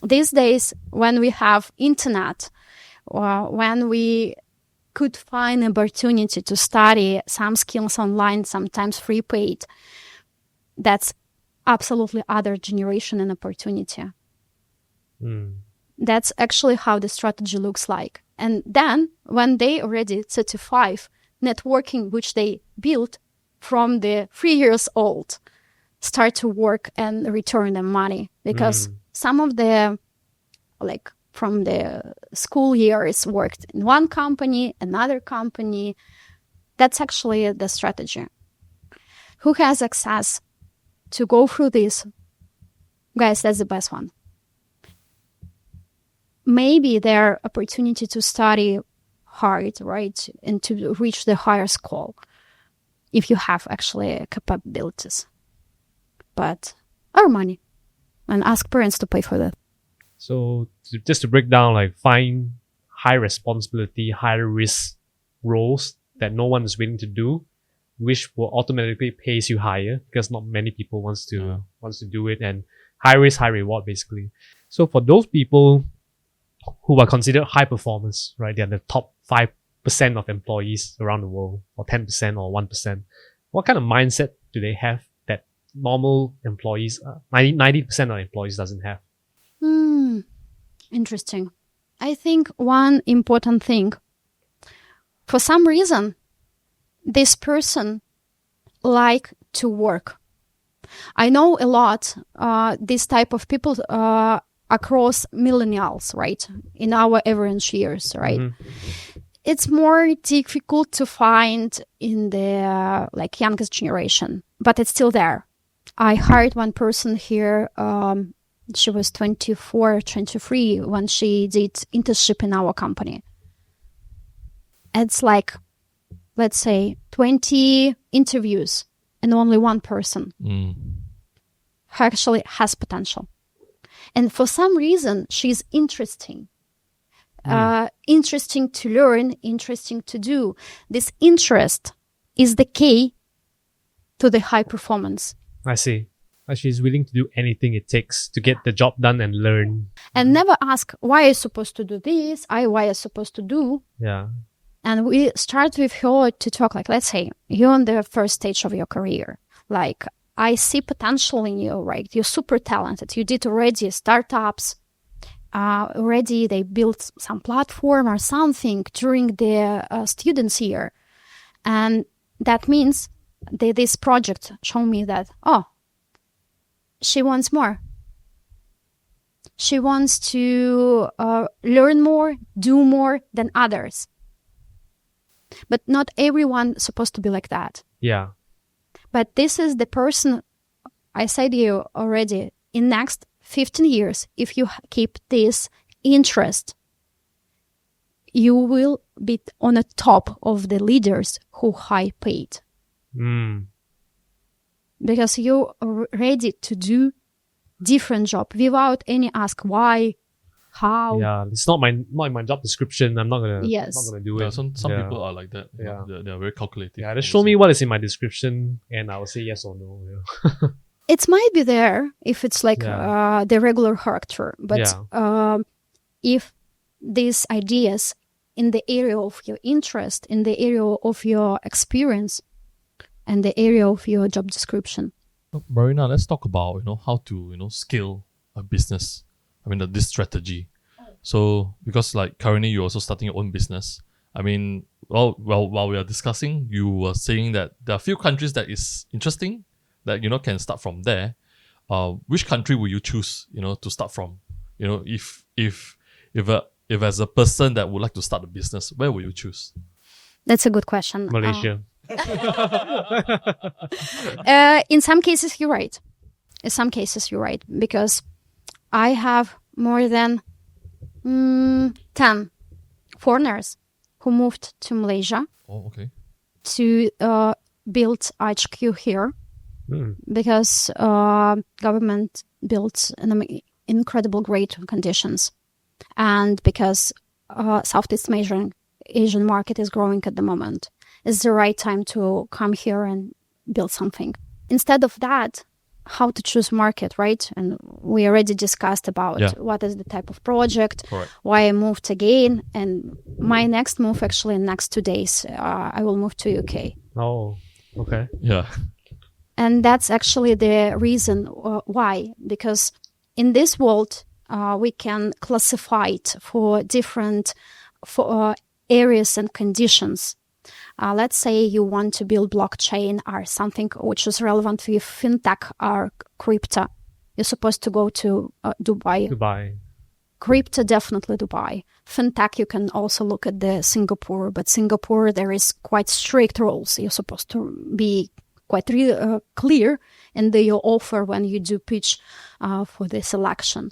These days, when we have internet, or when we could find opportunity to study some skills online, sometimes free paid, that's absolutely other generation and opportunity. That's actually how the strategy looks like. And then when they already 35, networking which they built from the 3 years old start to work and return them money because some of the like from the school years worked in one company, another company. That's actually the strategy. Who has access to go through this? Guys, that's the best one. Maybe their opportunity to study hard, right? And to reach the higher school if you have actually capabilities. But our money and ask parents to pay for that. So just to break down, like find high responsibility, high risk roles that no one is willing to do, which will automatically pays you higher because not many people wants to do it, and high risk, high reward basically. So for those people who are considered high performers, right? They're the top 5% of employees around the world, or 10% or 1%. What kind of mindset do they have that normal employees, 90% of employees doesn't have? Interesting. I think one important thing, for some reason, this person like to work. I know a lot this type of people across millennials, right? In our average years, right? It's more difficult to find in the youngest generation, but it's still there. I hired one person here. She was 24, 23 when she did internship in our company. It's let's say 20 interviews and only one person who actually has potential. And for some reason, she's interesting. Interesting to learn, interesting to do. This interest is the key to the high performance. I see. She's willing to do anything it takes to get the job done and learn. And never ask, why are you supposed to do this? Why are you supposed to do? Yeah. And we start with her to talk let's say, you're on the first stage of your career. I see potential in you, right? You're super talented. You did already startups. Already they built some platform or something during the students' year. And that means this project showed me that, she wants more. She wants to learn more, do more than others. But not everyone is supposed to be like that. Yeah. But this is the person, I said to you already, in next 15 years, if you keep this interest, you will be on the top of the leaders who high paid. Because you're ready to do different job without any ask why, how. Yeah, it's not in my job description. I'm not gonna do it. Some people are like that. Yeah. They're very calculative. Yeah, just show me what is in my description and I will say yes or no. Yeah. It might be there if it's the regular character, but if these ideas in the area of your interest, in the area of your experience, and the area of your job description. Marina, let's talk about how to scale a business. I mean, this strategy. So because currently you're also starting your own business. I mean, while we are discussing, you were saying that there are a few countries that is interesting that can start from there. Which country will you choose to start from? If as a person that would like to start a business, where will you choose? That's a good question. Malaysia. In some cases, you're right. Because I have more than 10 foreigners who moved to Malaysia to build HQ here because government built incredible great conditions, and because Southeast Asian market is growing at the moment. It's the right time to come here and build something. Instead of that, how to choose market, right? And we already discussed about what is the type of project, why I moved again. And my next move, actually in next 2 days, I will move to UK. Oh, okay. Yeah. And that's actually the reason why. Because in this world, we can classify it for different areas and conditions. Let's say you want to build blockchain or something which is relevant with Fintech or crypto. You're supposed to go to Dubai. Crypto, definitely Dubai. Fintech, you can also look at the Singapore, but Singapore, there is quite strict rules. You're supposed to be quite clear in your offer when you do pitch for the selection.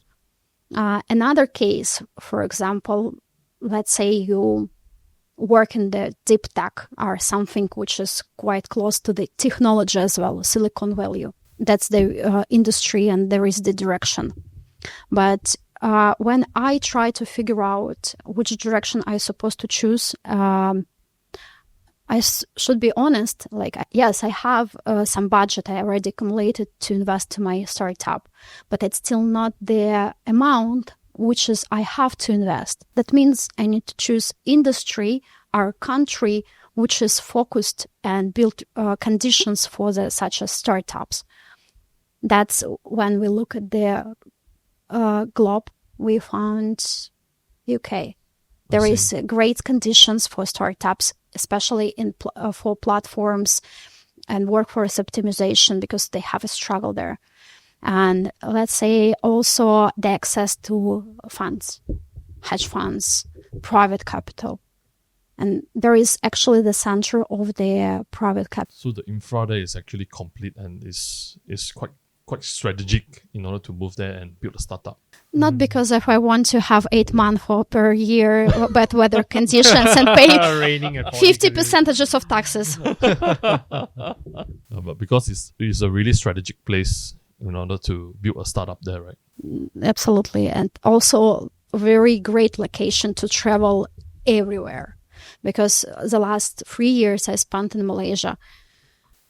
Another case, for example, let's say you work in the deep tech or something which is quite close to the technology as well, Silicon Valley. That's the industry and there is the direction. But when I try to figure out which direction I'm supposed to choose, I should be honest, yes, I have some budget I already accumulated to invest to my startup, but it's still not the amount which is I have to invest. That means I need to choose industry or country which is focused and build conditions for such as startups. That's when we look at the globe, we found UK. There is great conditions for startups especially for platforms and workforce optimization, because they have a struggle there. And let's say also the access to funds, hedge funds, private capital. And there is actually the center of the private capital. So the infra there is actually complete and is quite strategic in order to move there and build a startup. Not because if I want to have 8 months per year bad weather conditions and pay Raining at 50% of taxes. But because it's a really strategic place in order to build a startup there, right? Absolutely. And also a very great location to travel everywhere. Because the last 3 years I spent in Malaysia.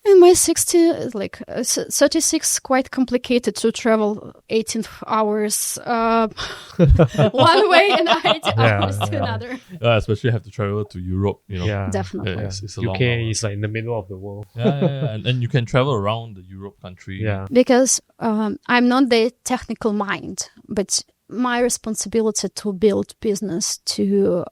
In my 36, quite complicated to travel 18 hours one way and 8 hours to another. Especially have to travel to Europe, Yeah, Definitely. It's a long UK hour. is like in the middle of the world. And you can travel around the Europe country. Yeah. Because I'm not the technical mind, but my responsibility to build business, to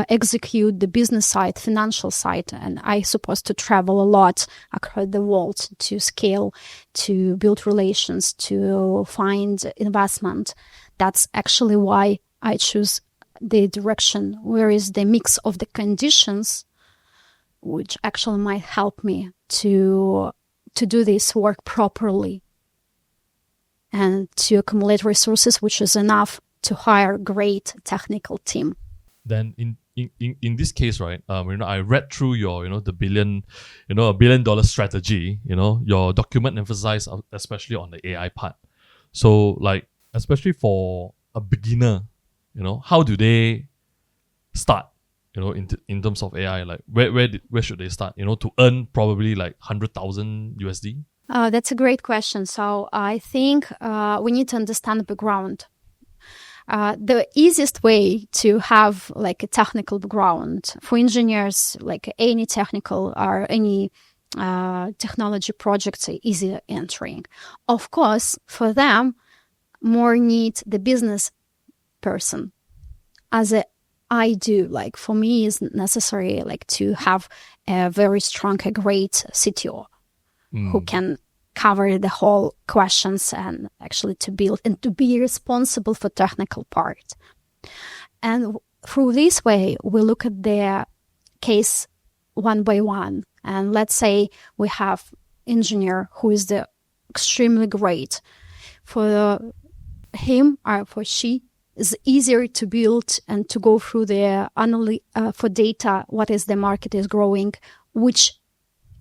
execute the business side, financial side, and I supposed to travel a lot across the world to scale, to build relations, to find investment. That's actually why I choose the direction where is the mix of the conditions, which actually might help me to do this work properly and to accumulate resources, which is enough to hire great technical team. Then in this case, right, I read through your, the $1 billion strategy, your document emphasized especially on the AI part. So like, especially for a beginner, how do they start, in terms of AI? Like where should they start, to earn probably like 100,000 USD? That's a great question. So I think we need to understand the background. The easiest way to have like a technical background for engineers, like any technical or any technology projects are easy entering. Of course, for them, more need the business person. As I do, like for me, is necessary like to have a very strong, a great CTO who can cover the whole questions and actually to build and to be responsible for technical part. And through this way, we look at the case one by one. And let's say we have engineer who is the extremely great. For him or for she, is easier to build and to go through the for data, what is the market is growing, which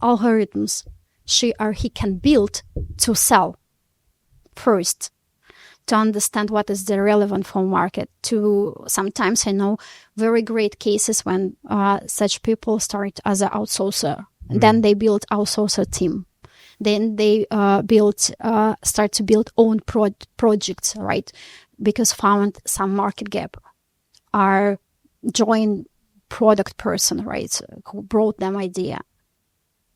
algorithms she or he can build to sell first, to understand what is the relevant for market. To sometimes I know very great cases when such people start as an outsourcer, then they build outsourcer team, then they start to build own projects, right? Because found some market gap, or join product person, right, who brought them idea.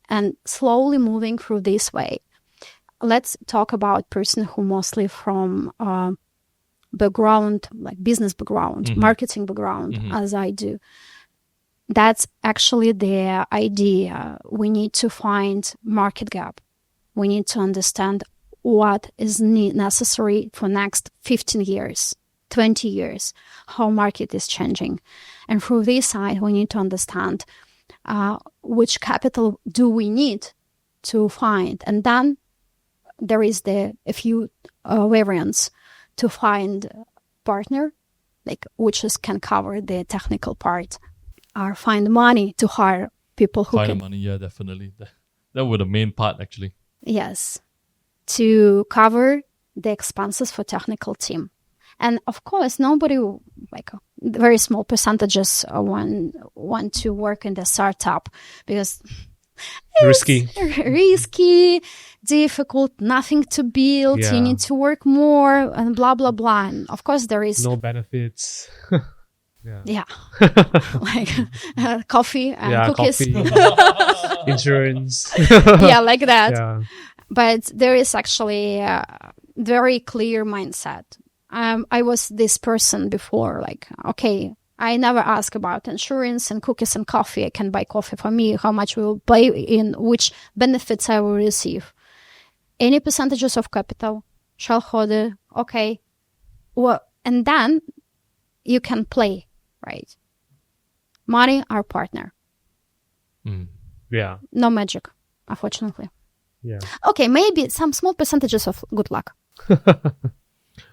And slowly moving through this way. Let's talk about person who mostly from background, like business background, marketing background, as I do. That's actually the idea. We need to find market gap. We need to understand what is necessary for next 15 years, 20 years, how market is changing. And through this side, we need to understand which capital do we need to find. And then there is a few variants to find partner, like which can cover the technical part, or find money to hire people who find money, yeah, definitely. That was the main part, actually. Yes, to cover the expenses for technical team. And of course, nobody, like very small percentages want to work in the startup because Risky, difficult, nothing to build. Yeah. You need to work more and blah, blah, blah. And of course, there is no benefits. yeah, like coffee and cookies. Coffee, insurance. Yeah, like that. Yeah. But there is actually a very clear mindset. I was this person before, like, okay, I never ask about insurance and cookies and coffee. I can buy coffee for me, how much we will pay in, which benefits I will receive. Any percentages of capital, shareholder, okay. Well, and then you can play, right? Money, our partner. Yeah. No magic, unfortunately. Yeah. Okay, maybe some small percentages of good luck.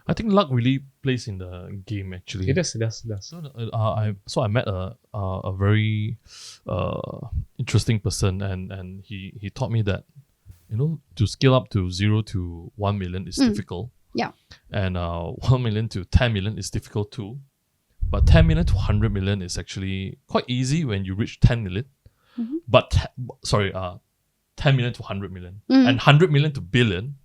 I think luck really plays in the game actually. It does. So I met a very interesting person, and he taught me that to scale up to 0 to 1 million is difficult. Yeah. And 1 million to 10 million is difficult too. But 10 million to 100 million is actually quite easy when you reach 10 million. But 10 million to 100 million. And 100 million to billion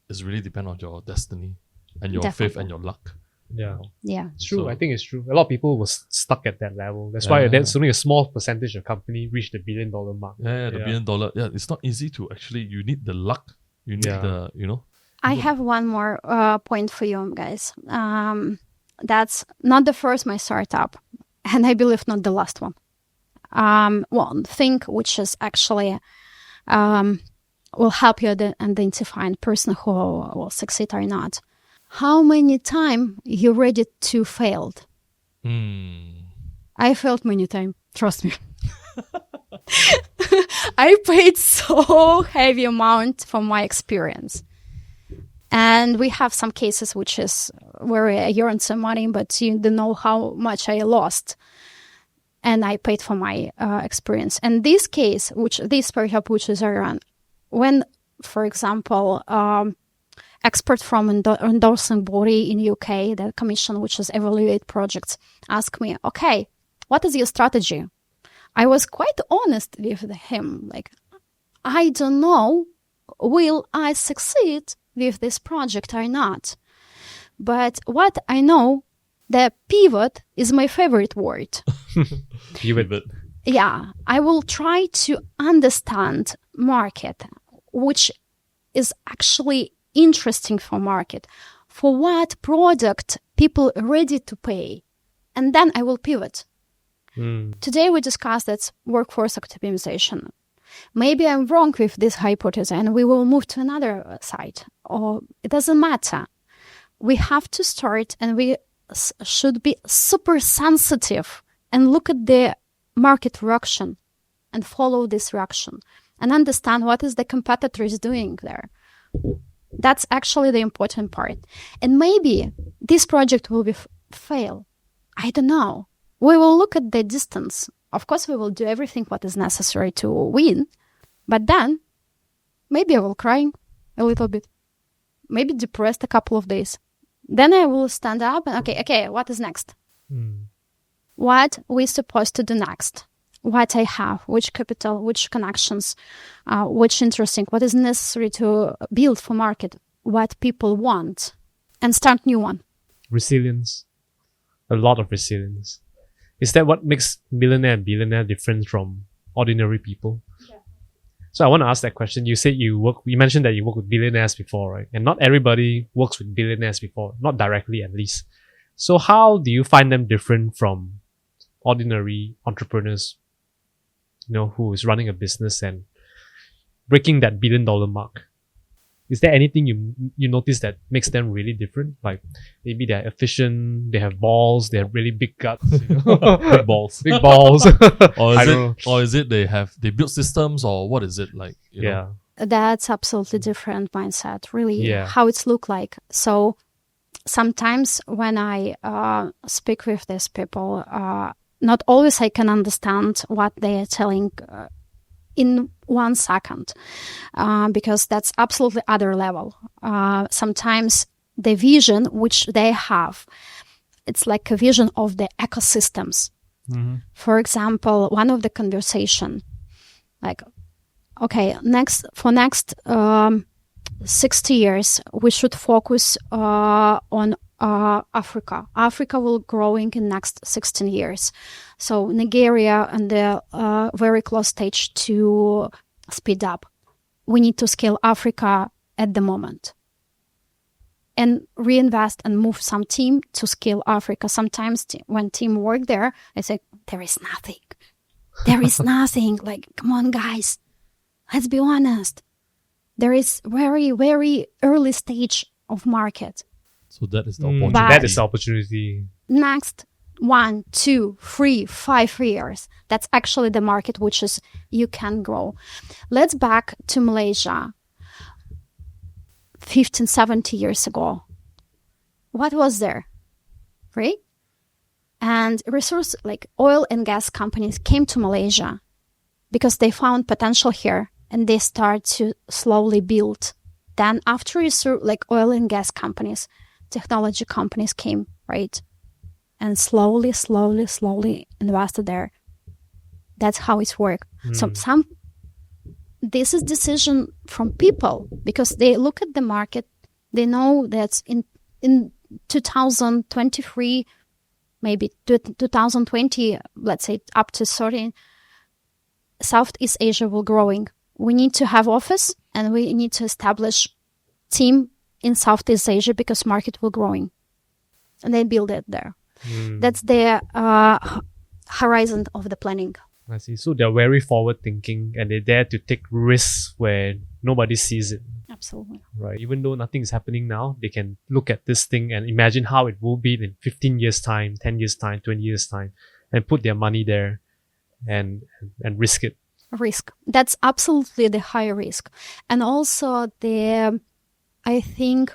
is really depend on your destiny and your faith and your luck. Yeah. Yeah. It's true. So- I think it's true. A lot of people were stuck at that level. That's why Yeah. there's only a small percentage of company reach the $1 billion mark. Yeah, the $1 billion. Yeah, it's not easy to actually. You need the luck. You need Yeah. I have one more point for you guys. That's not the first my startup, and I believe not the last one. One thing which is actually will help you identify a person who will succeed or not. How many times you ready to fail? I failed many times. Trust me. I paid so heavy amount for my experience. And we have some cases which is where I earned some money, but you don't know how much I lost. And I paid for my experience. And this case, this startup which is around, when, for example, expert from endorsing body in UK, the commission which is evaluate projects, asked me, okay, what is your strategy? I was quite honest with him. Like, I don't know, will I succeed with this project or not? But what I know, the pivot is my favorite word. Pivot. Yeah, I will try to understand market, which is actually interesting for market, for what product people are ready to pay, and then I will pivot. Today we discussed that workforce optimization. Maybe I'm wrong with this hypothesis and we will move to another side, or it doesn't matter. We have to start and we should be super sensitive and look at the market reaction and follow this reaction and understand what is the competitor is doing there. That's actually the important part. And maybe this project will fail. I don't know. We will look at the distance. Of course, we will do everything what is necessary to win. But then, maybe I will cry a little bit. Maybe depressed a couple of days. Then I will stand up and, okay, what is next? What we're supposed to do next? What I have, which capital, which connections, which interesting, what is necessary to build for market, what people want, and start new one. Resilience. A lot of resilience. Is that what makes millionaire and billionaire different from ordinary people? Yeah. So I want to ask that question. You said you mentioned that you work with billionaires before, right? And not everybody works with billionaires before, not directly at least. So how do you find them different from ordinary entrepreneurs, who is running a business and breaking that $1 billion mark? Is there anything you notice that makes them really different? Like maybe they're efficient, they have balls, they have really big guts, Big balls. big balls. Or is it they build systems, or what is it like? You know? That's absolutely different mindset, really, Yeah. how it's look like. So sometimes when I speak with these people, not always I can understand what they are telling in 1 second, because that's absolutely other level. Sometimes the vision which they have, it's like a vision of the ecosystems. For example, one of the conversation, like, okay, next 60 years, we should focus on Africa. Africa will growing in next 16 years. So Nigeria and the very close stage to speed up. We need to scale Africa at the moment. and reinvest and move some team to scale Africa. Sometimes when team work there, I say, there is nothing. There is nothing. Like, come on, guys. Let's be honest. There is very, very early stage of market. So that is the opportunity. That is the opportunity. Next 1, 2, 3, 5 years, that's actually the market which is you can grow. Let's back to Malaysia 15, 70 years ago. What was there? Right? And resource like oil and gas companies came to Malaysia because they found potential here and they start to slowly build. Then after like oil and gas companies, technology companies came, right? And slowly invested there. That's how it's worked. So this is decision from people because they look at the market. They know that in 2023, maybe 2020, let's say up to 30, Southeast Asia will growing. We need to have office and we need to establish team in Southeast Asia because market will growing. And they build it there. That's their horizon of the planning. I see. So they're very forward thinking and they dare to take risks where nobody sees it. Absolutely. Right. Even though nothing is happening now, they can look at this thing and imagine how it will be in 15 years time, 10 years time, 20 years time, and put their money there and risk it. Risk. That's absolutely the high risk. And also the, I think,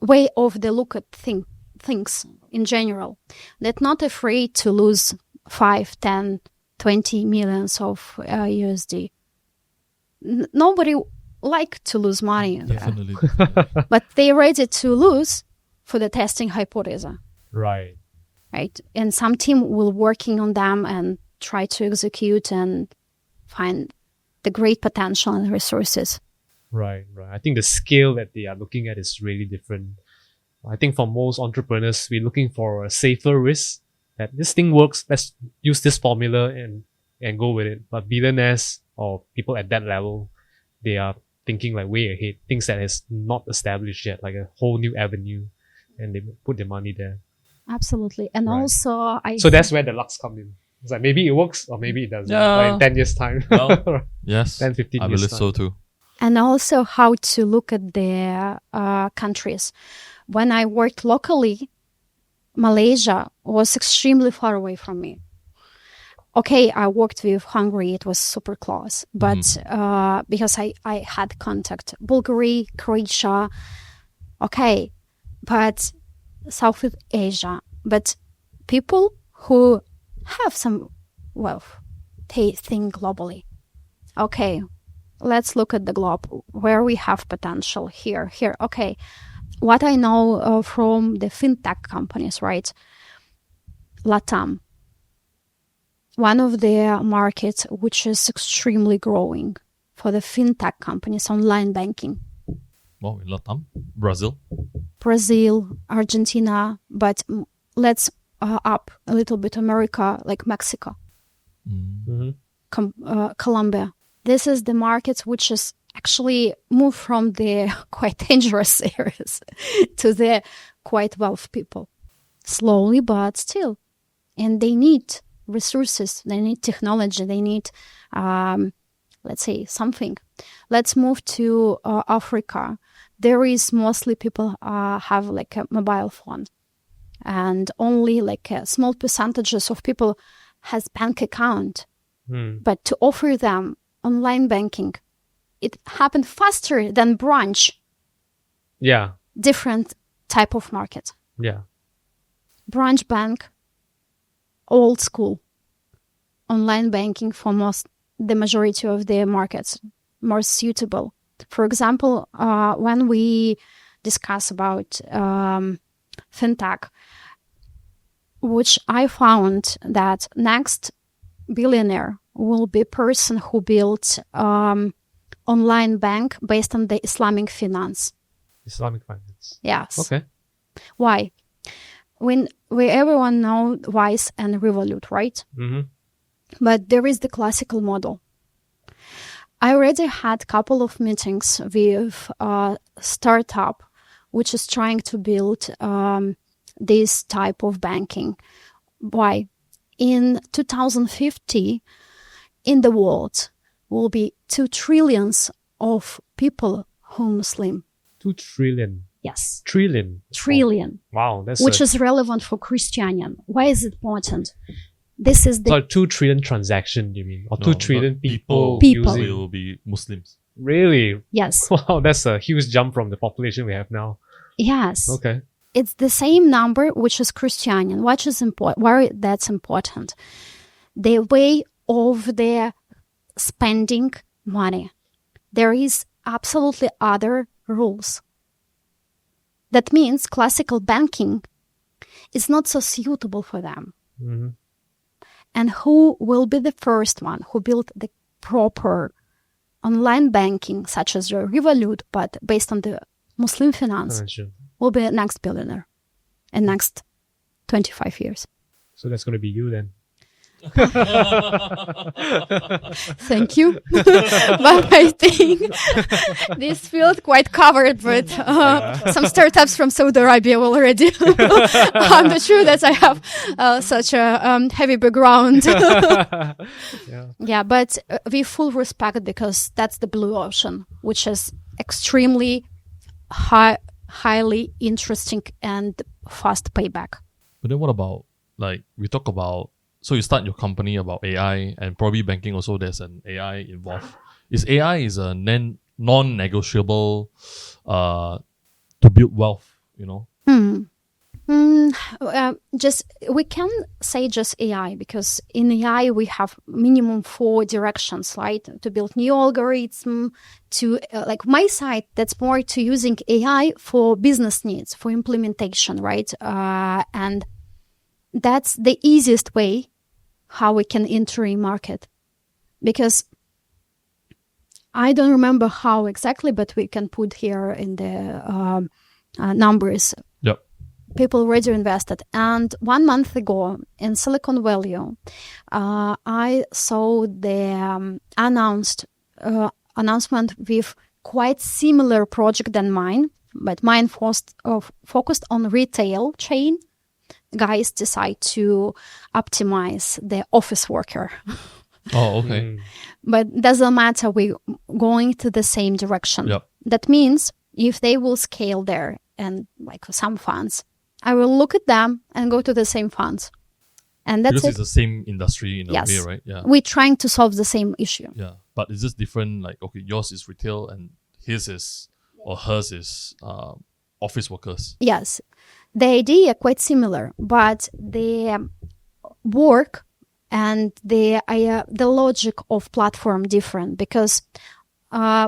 way of the look at things in general. They're not afraid to lose 5, 10, 20 millions of USD. Nobody like to lose money. Definitely. But they're ready to lose for the testing hypothesis. Right. Right. And some team will working on them and try to execute and find the great potential and resources. Right. I think the scale that they are looking at is really different. I think for most entrepreneurs, we're looking for a safer risk that this thing works. Let's use this formula and go with it. But billionaires or people at that level, they are thinking like way ahead, things that is not established yet, like a whole new avenue, and they put their money there. Absolutely. And Right. also, So that's where the lucks come in. It's like maybe it works or maybe it doesn't. Yeah. Like in 10 years time. Well, yes, 10, 15 I years believe time. so too. and also how to look at the countries. When I worked locally, Malaysia was extremely far away from me. Okay, I worked with Hungary, it was super close, but because I had contact, Bulgaria, Croatia, okay, but Southeast Asia, but people who have some wealth, they think globally. Okay, let's look at the globe, where we have potential here. Okay, what I know from the Fintech companies, right? LATAM, one of the markets which is extremely growing for the Fintech companies, online banking. Oh, in Latam, Brazil. Brazil, Argentina, but let's up a little bit America, like Mexico, Colombia. This is the markets which is actually moved from the quite dangerous areas to the quite wealthy people. Slowly, but still. And they need resources, they need technology, they need, let's say, something. Let's move to Africa. There is mostly people have like a mobile phone, and only like small percentages of people has bank account. But to offer them online banking, it happened faster than branch. Yeah. Different type of market. Yeah. Branch bank, old school. Online banking for the majority of the markets, more suitable. For example, when we discuss about fintech, which I found that next billionaire will be a person who built online bank based on the Islamic finance. Islamic finance. Yes. Okay. Why? When we everyone know Wise and Revolut, right? Mm-hmm. But there is the classical model. I already had a couple of meetings with startup which is trying to build this type of banking. Why? In 2050, in the world, will be 2 trillion of people who are Muslim. 2 trillion. Yes. Trillion. Trillion. Wow. That's Which is relevant for Christianity. Why is it important? This is the... So 2 trillion transaction, you mean? Or 2 trillion people People. using... will be Muslims. Really? Yes. Wow, that's a huge jump from the population we have now. Yes. Okay. It's the same number, which is Christianity. What is important? Why that's important? The way of their spending money. There is absolutely other rules. That means classical banking is not so suitable for them. Mm-hmm. And who will be the first one who built the proper online banking, such as the Revolut, but based on the Muslim finance, Sure. will be the next billionaire in next 25 years. So that's going to be you then. Thank you. But I think this field quite covered with some startups from Saudi Arabia already. I'm not sure that I have such a heavy background. Yeah, but we full respect because that's the blue ocean, which is extremely highly interesting and fast payback. But then what about, like, we talk about, so you start your company about AI and probably banking also, there's an AI involved. AI is a non-negotiable to build wealth, you know? We can say just AI because in AI we have minimum 4 directions, right? To build new algorithm, to like my side, that's more to using AI for business needs, for implementation, right? And that's the easiest way how we can enter a market, because I don't remember how exactly, but we can put here in the numbers. Yep. People already invested. And 1 month ago in Silicon Valley, I saw the announcement with quite similar project than mine, but mine focused on retail chain. Guys decide to optimize the office worker. Oh, okay. But doesn't matter, we're going to the same direction. Yep. That means if they will scale there and like some funds, I will look at them and go to the same funds. And that's because it. it's the same industry in a Yes. way, right? Yeah. We're trying to solve the same issue. Yeah. But it's just different, like, okay, yours is retail and his is, or hers is office workers. Yes. The idea quite similar, but the work and the logic of platform different, because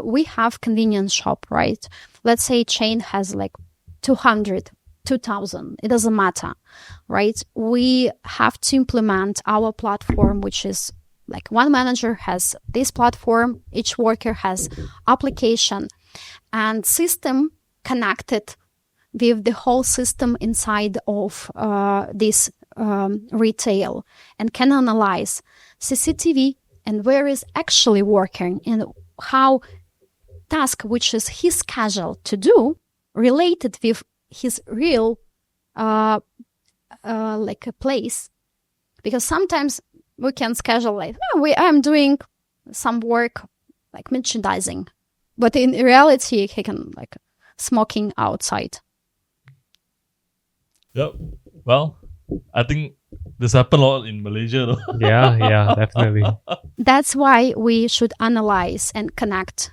we have convenience shop, right? Let's say chain has like 200, 2,000. It doesn't matter, right? We have to implement our platform, which is like one manager has this platform, each worker has application and system connected with the whole system inside of this retail, and can analyze CCTV and where is actually working and how task, which is his schedule to do, related with his real like a place. Because sometimes we can schedule like, I'm doing some work like merchandising, but in reality he can like smoking outside. Yep. Well, I think this happened a lot in Malaysia, though. Yeah, definitely. That's why we should analyze and connect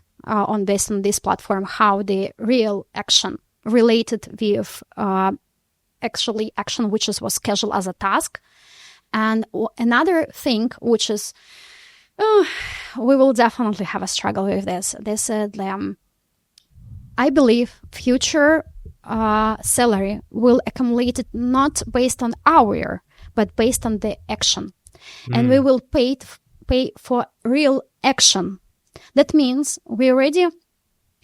based on this platform how the real action related with actually action which was scheduled as a task. And another thing which is we will definitely have a struggle with this. They said I believe future salary will accumulate it not based on hour, but based on the action. And we will pay for real action. That means we already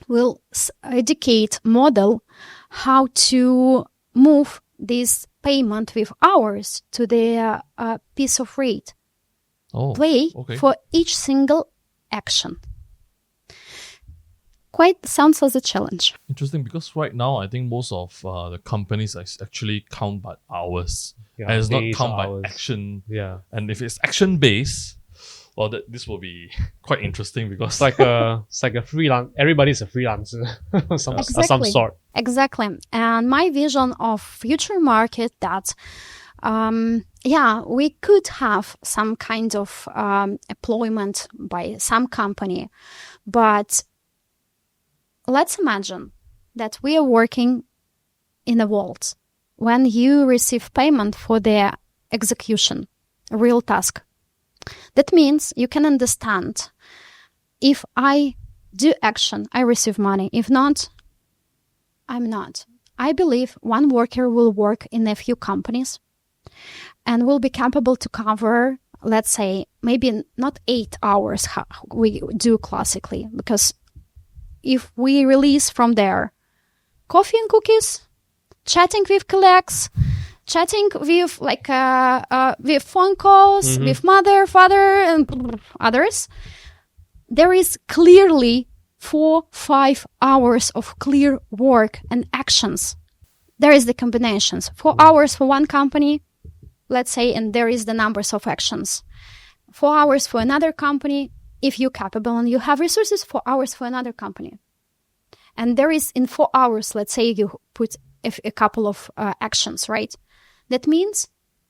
will educate model how to move this payment with hours to the piece of rate. Oh, Pay okay. for each single action. quite sounds as a challenge. Interesting, because right now I think most of the companies actually count by hours. Yeah, And it's not days, count hours. by action. Yeah. And if it's action based, well, this will be quite interesting because It's like a freelance. Everybody's a freelancer of some Exactly. sort. Exactly. And my vision of future market that, we could have some kind of employment by some company, but let's imagine that we are working in a vault when you receive payment for the execution, a real task. That means you can understand, if I do action, I receive money. If not, I'm not. I believe one worker will work in a few companies and will be capable to cover, let's say, maybe not 8 hours how we do classically, because if we release from there coffee and cookies, chatting with colleagues, chatting with with phone calls, with mother, father, and others, there is clearly 4-5 hours of clear work and actions. There is the combinations. 4 hours for one company, let's say, and there is the numbers of actions. 4 hours for another company, if you're capable and you have resources. 4 hours for another company. And there is in 4 hours, let's say you put a couple of actions, right? That means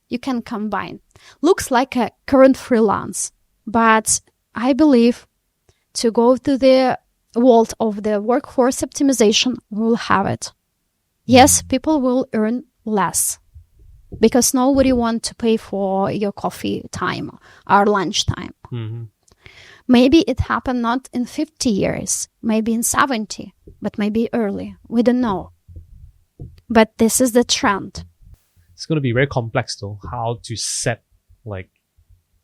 you can combine. Looks like a current freelance, but I believe to go to the world of the workforce optimization, we'll have it. Yes, people will earn less because nobody wants to pay for your coffee time or lunch time. Mm-hmm. Maybe it happened not in 50 years, maybe in 70, but maybe early. We don't know. But this is the trend. It's going to be very complex though, how to set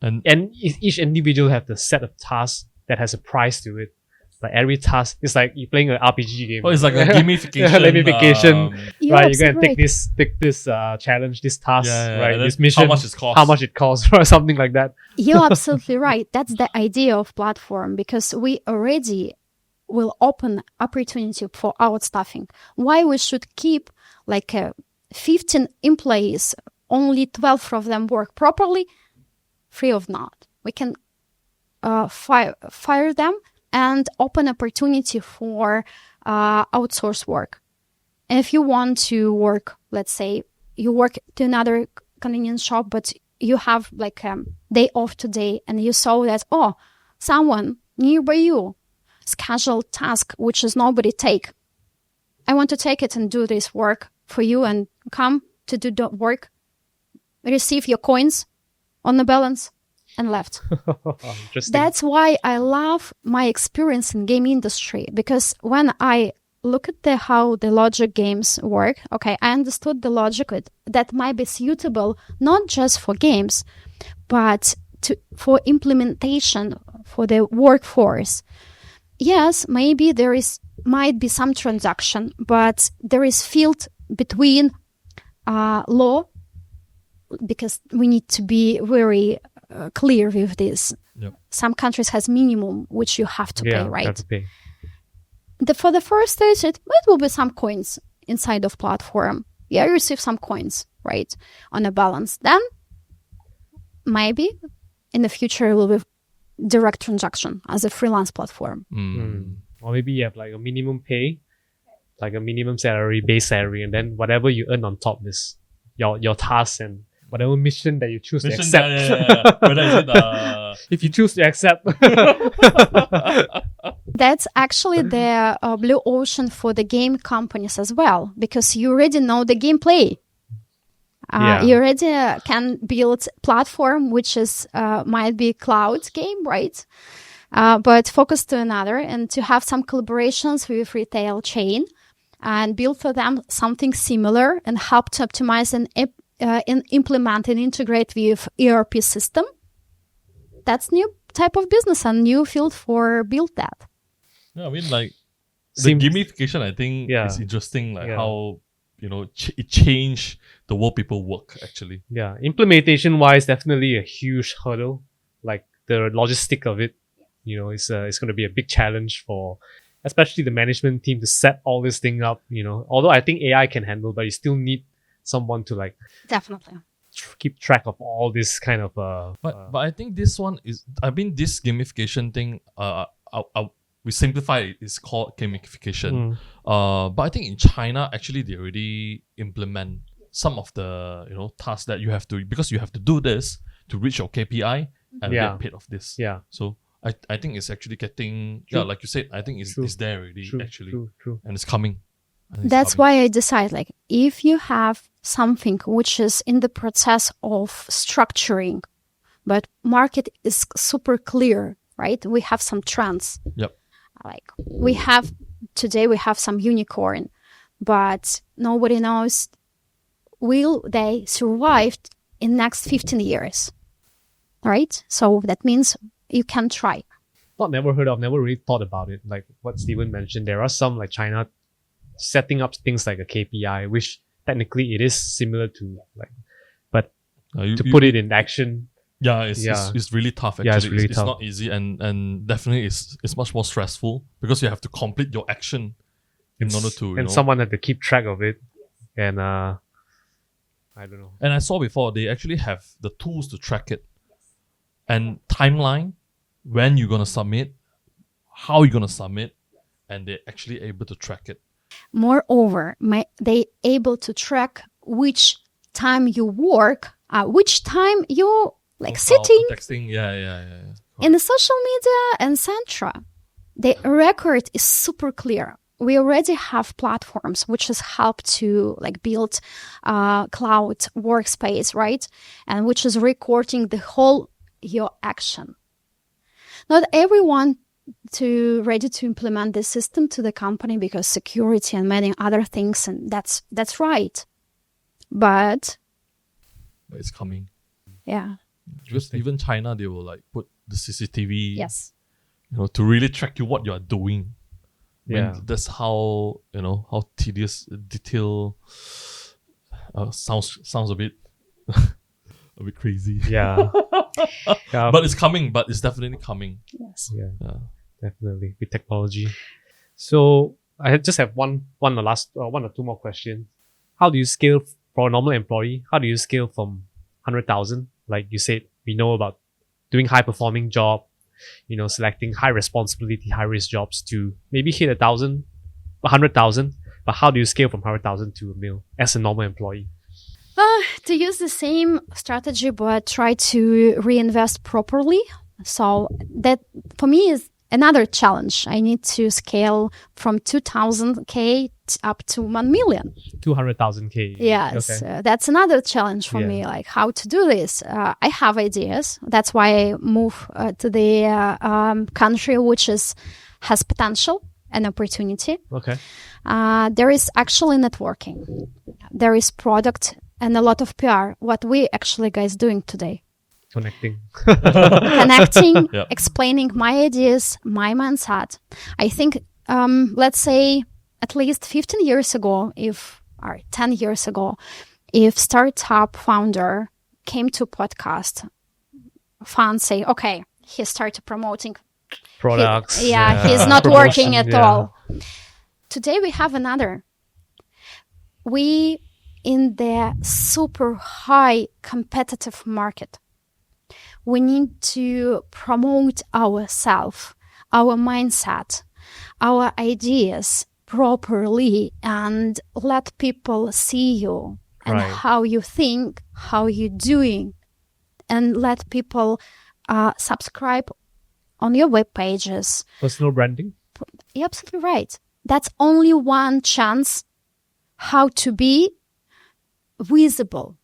and each individual have the set of tasks that has a price to it. Like every task, it's like you're playing an RPG game. it's like a gamification. Gamification. You're Right, you're gonna absolutely take this challenge, this task, and right? then This mission. how much it costs, or something like that. You're absolutely right. That's the idea of platform, because we already will open opportunity for outstaffing. Why we should keep 15 employees, only 12 of them work properly, free of not. We can fire them and open opportunity for outsource work. And if you want to work, let's say you work to another convenience shop, but you have day off today, and you saw that, someone nearby you scheduled task which is nobody take. I want to take it and do this work for you and come to do the work, receive your coins on the balance and left. Interesting. That's why I love my experience in game industry, because when I look at how the logic games work, okay, I understood the logic that might be suitable not just for games, but for implementation for the workforce. Yes, maybe might be some transaction, but there is field between law, because we need to be very clear with this. Yep. Some countries has minimum which you have to pay, right? Have to pay. For the first stage, it will be some coins inside of platform. Yeah, you receive some coins, right, on a balance. Then maybe in the future it will be direct transaction as a freelance platform. Or maybe you have a minimum pay, like a minimum salary, base salary, and then whatever you earn on top is your tasks and whatever mission that you choose to accept. Yeah. Whether is it if you choose to accept. That's actually the blue ocean for the game companies as well, because you already know the gameplay. You already can build platform which is might be cloud game, right? But focus to another, and to have some collaborations with retail chain and build for them something similar and help to optimize and implement and integrate with ERP system. That's new type of business and new field for build that. Yeah, I mean, the gamification, I think, is interesting. How it changed the way people work. Actually, yeah. Implementation wise, definitely a huge hurdle. Like the logistic of it, it's going to be a big challenge for especially the management team to set all this thing up, although I think AI can handle, but you still need someone to like Definitely. keep track of all this kind of But I think this one is, this gamification thing, we simplify it, it's called gamification. But I think in China, actually, they already implement some of the, tasks that you have to, because you have to do this to reach your KPI and get paid off this. Yeah. So I think it's actually getting, True. like you said, I think it's there already, actually. True. And it's coming. That's why I decide, like, if you have something which is in the process of structuring, but market is super clear, right? We have some trends. Yep. Like today we have some unicorn, but nobody knows will they survive in next 15 years, right? So that means you can try. Never heard of, never really thought about it. Like what Steven mentioned, there are some like China setting up things like a KPI, which technically it is similar to like, but to put it in action. Yeah, it's really tough actually. Yeah, it's really tough. It's not easy, and definitely it's much more stressful because you have to complete your action in order to, and someone had to keep track of it. And I don't know. And I saw before they actually have the tools to track it, and timeline, when you're gonna submit, how you're gonna submit, and they're actually able to track it. Moreover, they able to track which time you work, which time you like sitting, texting, yeah. in the social media, etc. The record is super clear. We already have platforms which has helped to like build cloud workspace, right? And which is recording the whole your action. Not everyone ready to implement this system to the company because security and many other things, and that's right. But it's coming. Yeah. Because even China, they will like put the CCTV, Yes, to really track you what you are doing. Yeah. That's how how tedious detail sounds a bit a bit crazy. Yeah. But it's coming. But it's definitely coming. yes. Yeah. Definitely with technology. So I just have one or two more questions. How do you scale for a normal employee? How do you scale from 100,000? Like you said, we know about doing high performing job, selecting high responsibility, high risk jobs to maybe hit 100,000. But how do you scale from 100,000 to $1 million as a normal employee? To use the same strategy, but try to reinvest properly. So that for me is another challenge. I need to scale from 2,000K up to 1 million. 200,000K. Yes, Okay. that's another challenge for me, like how to do this. I have ideas. That's why I move to the country which has potential and opportunity. Okay. There is actually networking. There is product and a lot of PR. What we actually guys doing today. Connecting. Yep. Explaining my ideas, my mindset. I think, let's say at least 15 years ago, or 10 years ago, if startup founder came to podcast, fans say, okay, he started promoting Products. he's not working at all. Today we have another. We in the super high competitive market. We need to promote ourselves, our mindset, our ideas properly and let people see you and Right. how you think, how you're doing, and let people subscribe on your web pages. Personal branding. You're absolutely right. That's only one chance how to be visible.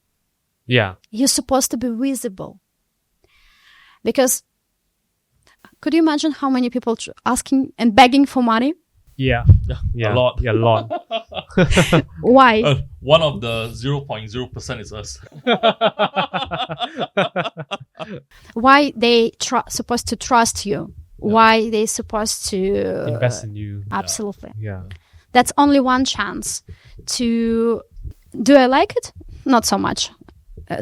Yeah. You're supposed to be visible. Because could you imagine how many people asking and begging for money? Yeah. A lot. Yeah, a lot. Why? One of the 0.0% is us. Why they supposed to trust you? Why they supposed to Invest in you. Absolutely. Yeah. That's only one chance to. Do I like it? Not so much.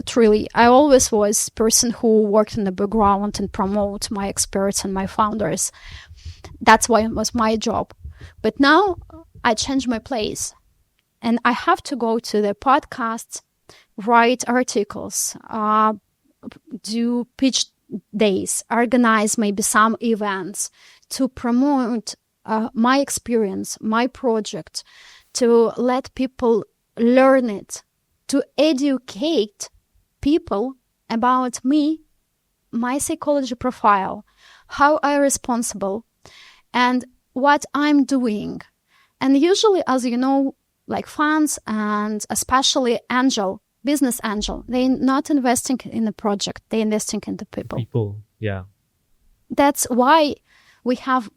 Truly, I always was person who worked in the background and promote my experts and my founders. That's why it was my job. But now I change my place and I have to go to the podcasts, write articles, do pitch days, organize maybe some events to promote my experience, my project, to let people learn it, to educate people about me, my psychology profile, how I'm responsible, and what I'm doing. And usually, as you know, like funds and especially business angel, they're not investing in the project, they're investing in the people. People, yeah. That's why we have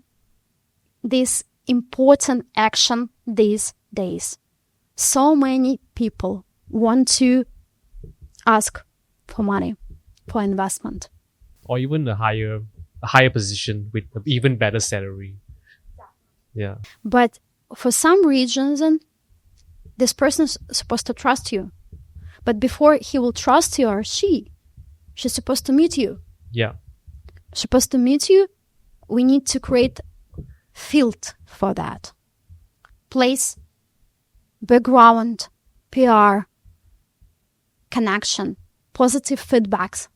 this important action these days. So many people want to ask for money, for investment. Or even a higher position with an even better salary. Yeah. But for some reason, this person is supposed to trust you. But before he will trust you or she's supposed to meet you. Yeah. Supposed to meet you, we need to create field for that. Place, background, PR, connection, positive feedbacks.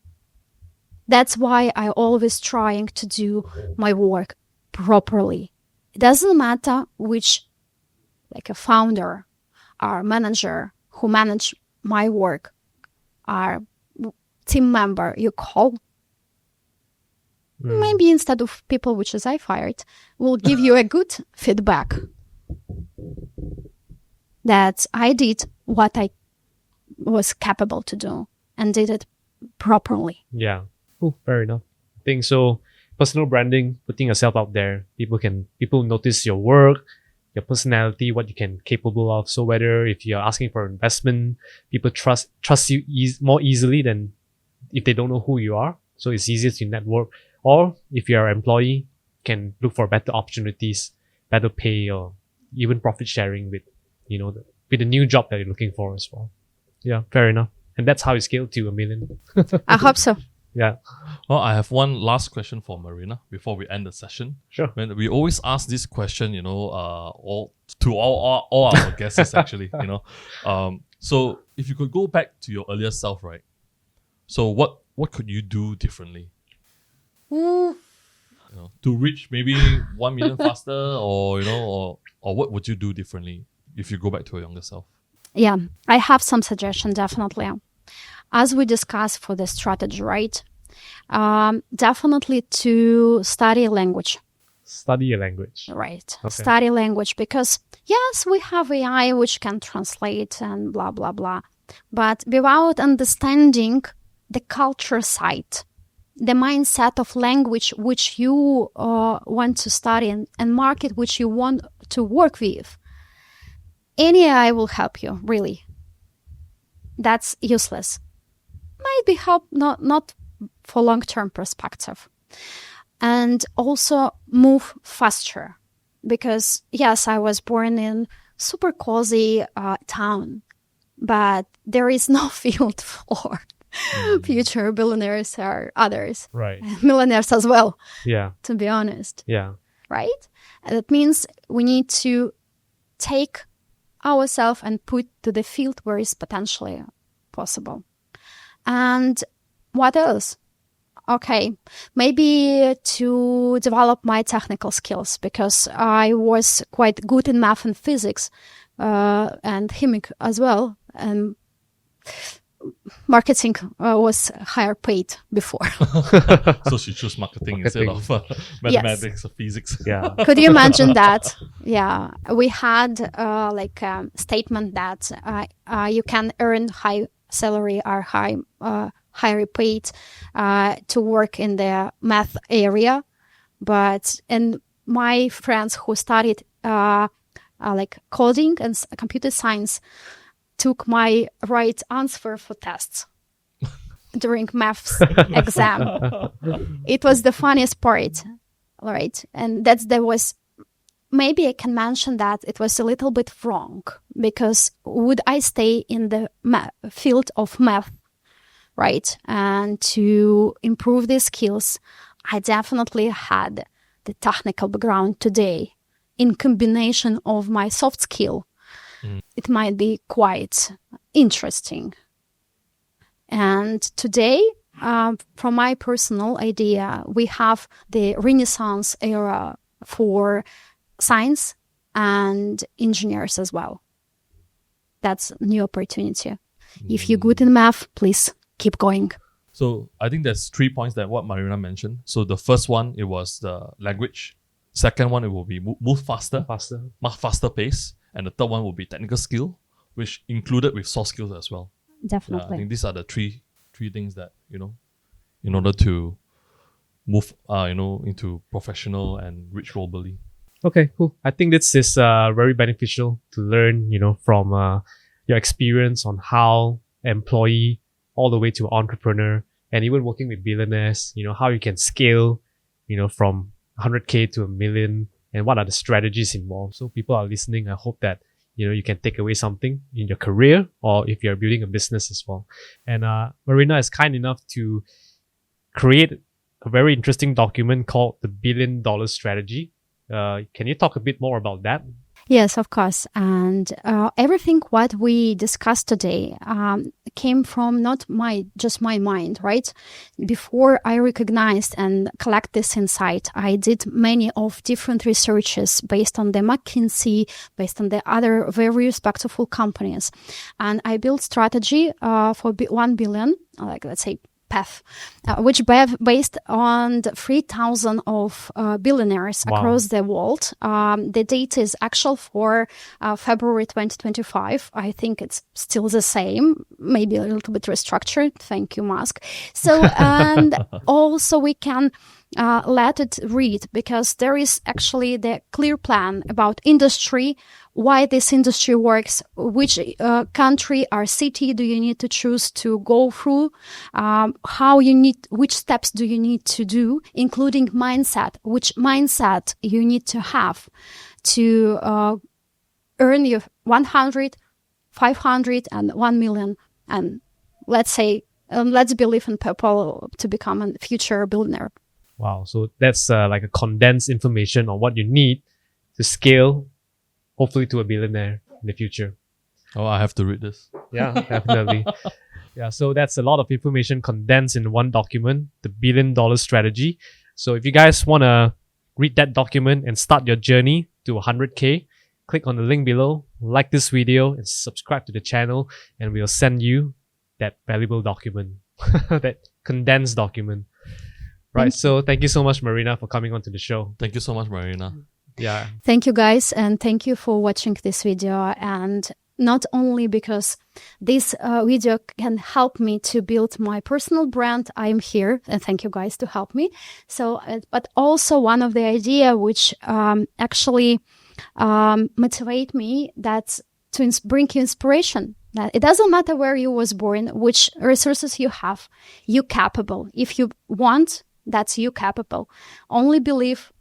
That's why I always trying to do my work properly. It doesn't matter which, like a founder or manager who manage my work or team member you call. Maybe instead of people which is I fired, will give you a good feedback that I did what I was capable to do and did it properly. Yeah. Oh, fair enough. I think so. Personal branding, putting yourself out there, people notice your work, your personality, what you can capable of. So whether if you're asking for investment, people trust you more easily than if they don't know who you are. So it's easier to network. Or if you're an employee, can look for better opportunities, better pay, or even profit sharing with the new job that you're looking for as well. Yeah, fair enough. And that's how you scale to $1 million. I hope so. Yeah. Well, I have one last question for Marina before we end the session. Sure. When we always ask this question, all our guests actually, So if you could go back to your earlier self, right? So what could you do differently? To reach maybe 1 million faster, or what would you do differently if you go back to a younger self? Yeah, I have some suggestion, definitely. As we discussed for the strategy, right? Definitely to study language. Study a language. Right. Okay. Study language because, yes, we have AI which can translate and blah, blah, blah. But without understanding the culture side, the mindset of language which you want to study and market which you want to work with, any AI will help you, really. That's useless. Might be help, not for long-term perspective. And also move faster. Because, yes, I was born in super cozy town, but there is no field for future billionaires or others. Right. Millionaires as well. Yeah. To be honest. Yeah. Right? And that means we need to take ourselves and put to the field where it's potentially possible. And what else? Okay, maybe to develop my technical skills because I was quite good in math and physics and chemic as well. And marketing was higher paid before. So she chose marketing instead of mathematics or physics. Yeah. Could you imagine that? Yeah, we had like a statement that you can earn high salary or higher paid to work in the math area, but in my friends who studied like coding and computer science took my right answer for tests during maths exam. It was the funniest part, right? And there was, maybe I can mention that it was a little bit wrong because would I stay in the field of math, right? And to improve these skills, I definitely had the technical background today in combination of my soft skill, it might be quite interesting. And today, from my personal idea, we have the Renaissance era for science and engineers as well. That's a new opportunity. If you're good in math, please keep going. So I think there's 3 points that what Marina mentioned. So the first one, it was the language. Second one, it will be move faster, faster pace. And the third one will be technical skill, which included with soft skills as well. Definitely. I think these are the three things that, in order to move, into professional and reach globally. Okay, cool. I think this is very beneficial to learn, from your experience on how employee all the way to entrepreneur and even working with billionaires, how you can scale, from 100K to 1 million and what are the strategies involved. So people are listening. I hope that, you can take away something in your career or if you're building a business as well. And Marina is kind enough to create a very interesting document called the $1 Billion Strategy. Can you talk a bit more about that? Yes, of course. And everything what we discussed today came from not just my mind, right? Before I recognized and collect this insight, I did many of different researches based on the McKinsey, based on the other very respectable companies. And I built strategy for 1 billion, like let's say path, which based on the 3,000 of billionaires across the world. The date is actual for February 2025. I think it's still the same, maybe a little bit restructured. Thank you, Musk. So, and also we can let it read because there is actually the clear plan about industry, why this industry works, which country or city do you need to choose to go through, which steps do you need to do, including mindset, which mindset you need to have to earn your 100, 500 and 1 million. And let's say, let's believe in people to become a future billionaire. Wow. So that's like a condensed information on what you need to scale, hopefully to a billionaire in the future. Oh, I have to read this. Yeah, definitely. Yeah, so that's a lot of information condensed in one document, the $1 Billion Strategy. So if you guys want to read that document and start your journey to 100K, click on the link below, like this video and subscribe to the channel, and we'll send you that valuable document, that condensed document. Right. So thank you so much, Marina, for coming on to the show. Thank you so much, Marina. Yeah. Thank you, guys. And thank you for watching this video. And not only because this video can help me to build my personal brand, I'm here. And thank you, guys, to help me. So, but also one of the idea which actually motivate me, that's to bring you inspiration. That it doesn't matter where you was born, which resources you have, you capable. If you want, that's you capable. Only believe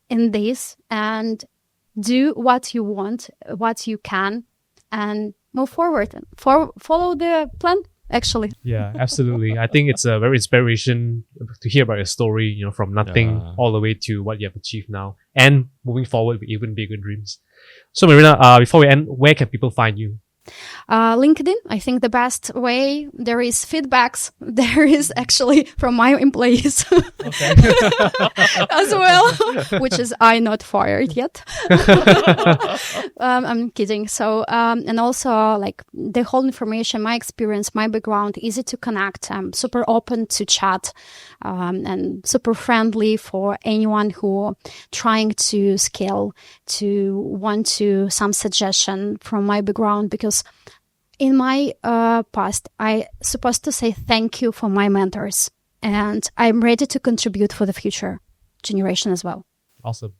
in this and do what you want, what you can, and move forward. Follow the plan, actually. Yeah, absolutely. I think it's a very inspiration to hear about your story, from nothing all the way to what you have achieved now and moving forward with even bigger dreams. So Marina, before we end, where can people find you? LinkedIn, I think the best way. There is feedbacks. There is actually from my employees as well, which is I not fired yet. I'm kidding. So, and also like the whole information, my experience, my background, easy to connect. I'm super open to chat, and super friendly for anyone who trying to scale, to want to some suggestion from my background, because in my past, I supposed to say thank you for my mentors, and I'm ready to contribute for the future generation as well. Awesome.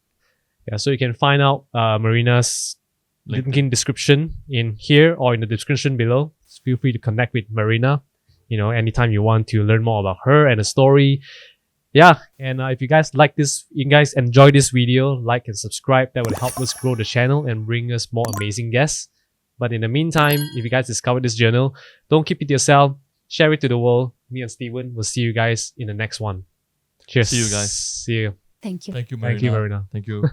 Yeah, so you can find out Marina's LinkedIn description in here or in the description below. Just feel free to connect with Marina, anytime you want to learn more about her and the story. Yeah, and if you guys enjoy this video, like and subscribe. That would help us grow the channel and bring us more amazing guests. But in the meantime, if you guys discovered this journal, don't keep it to yourself. Share it to the world. Me and Steven will see you guys in the next one. Cheers. See you guys. See you. Thank you. Thank you, Marina. Thank you, Marina. Thank you.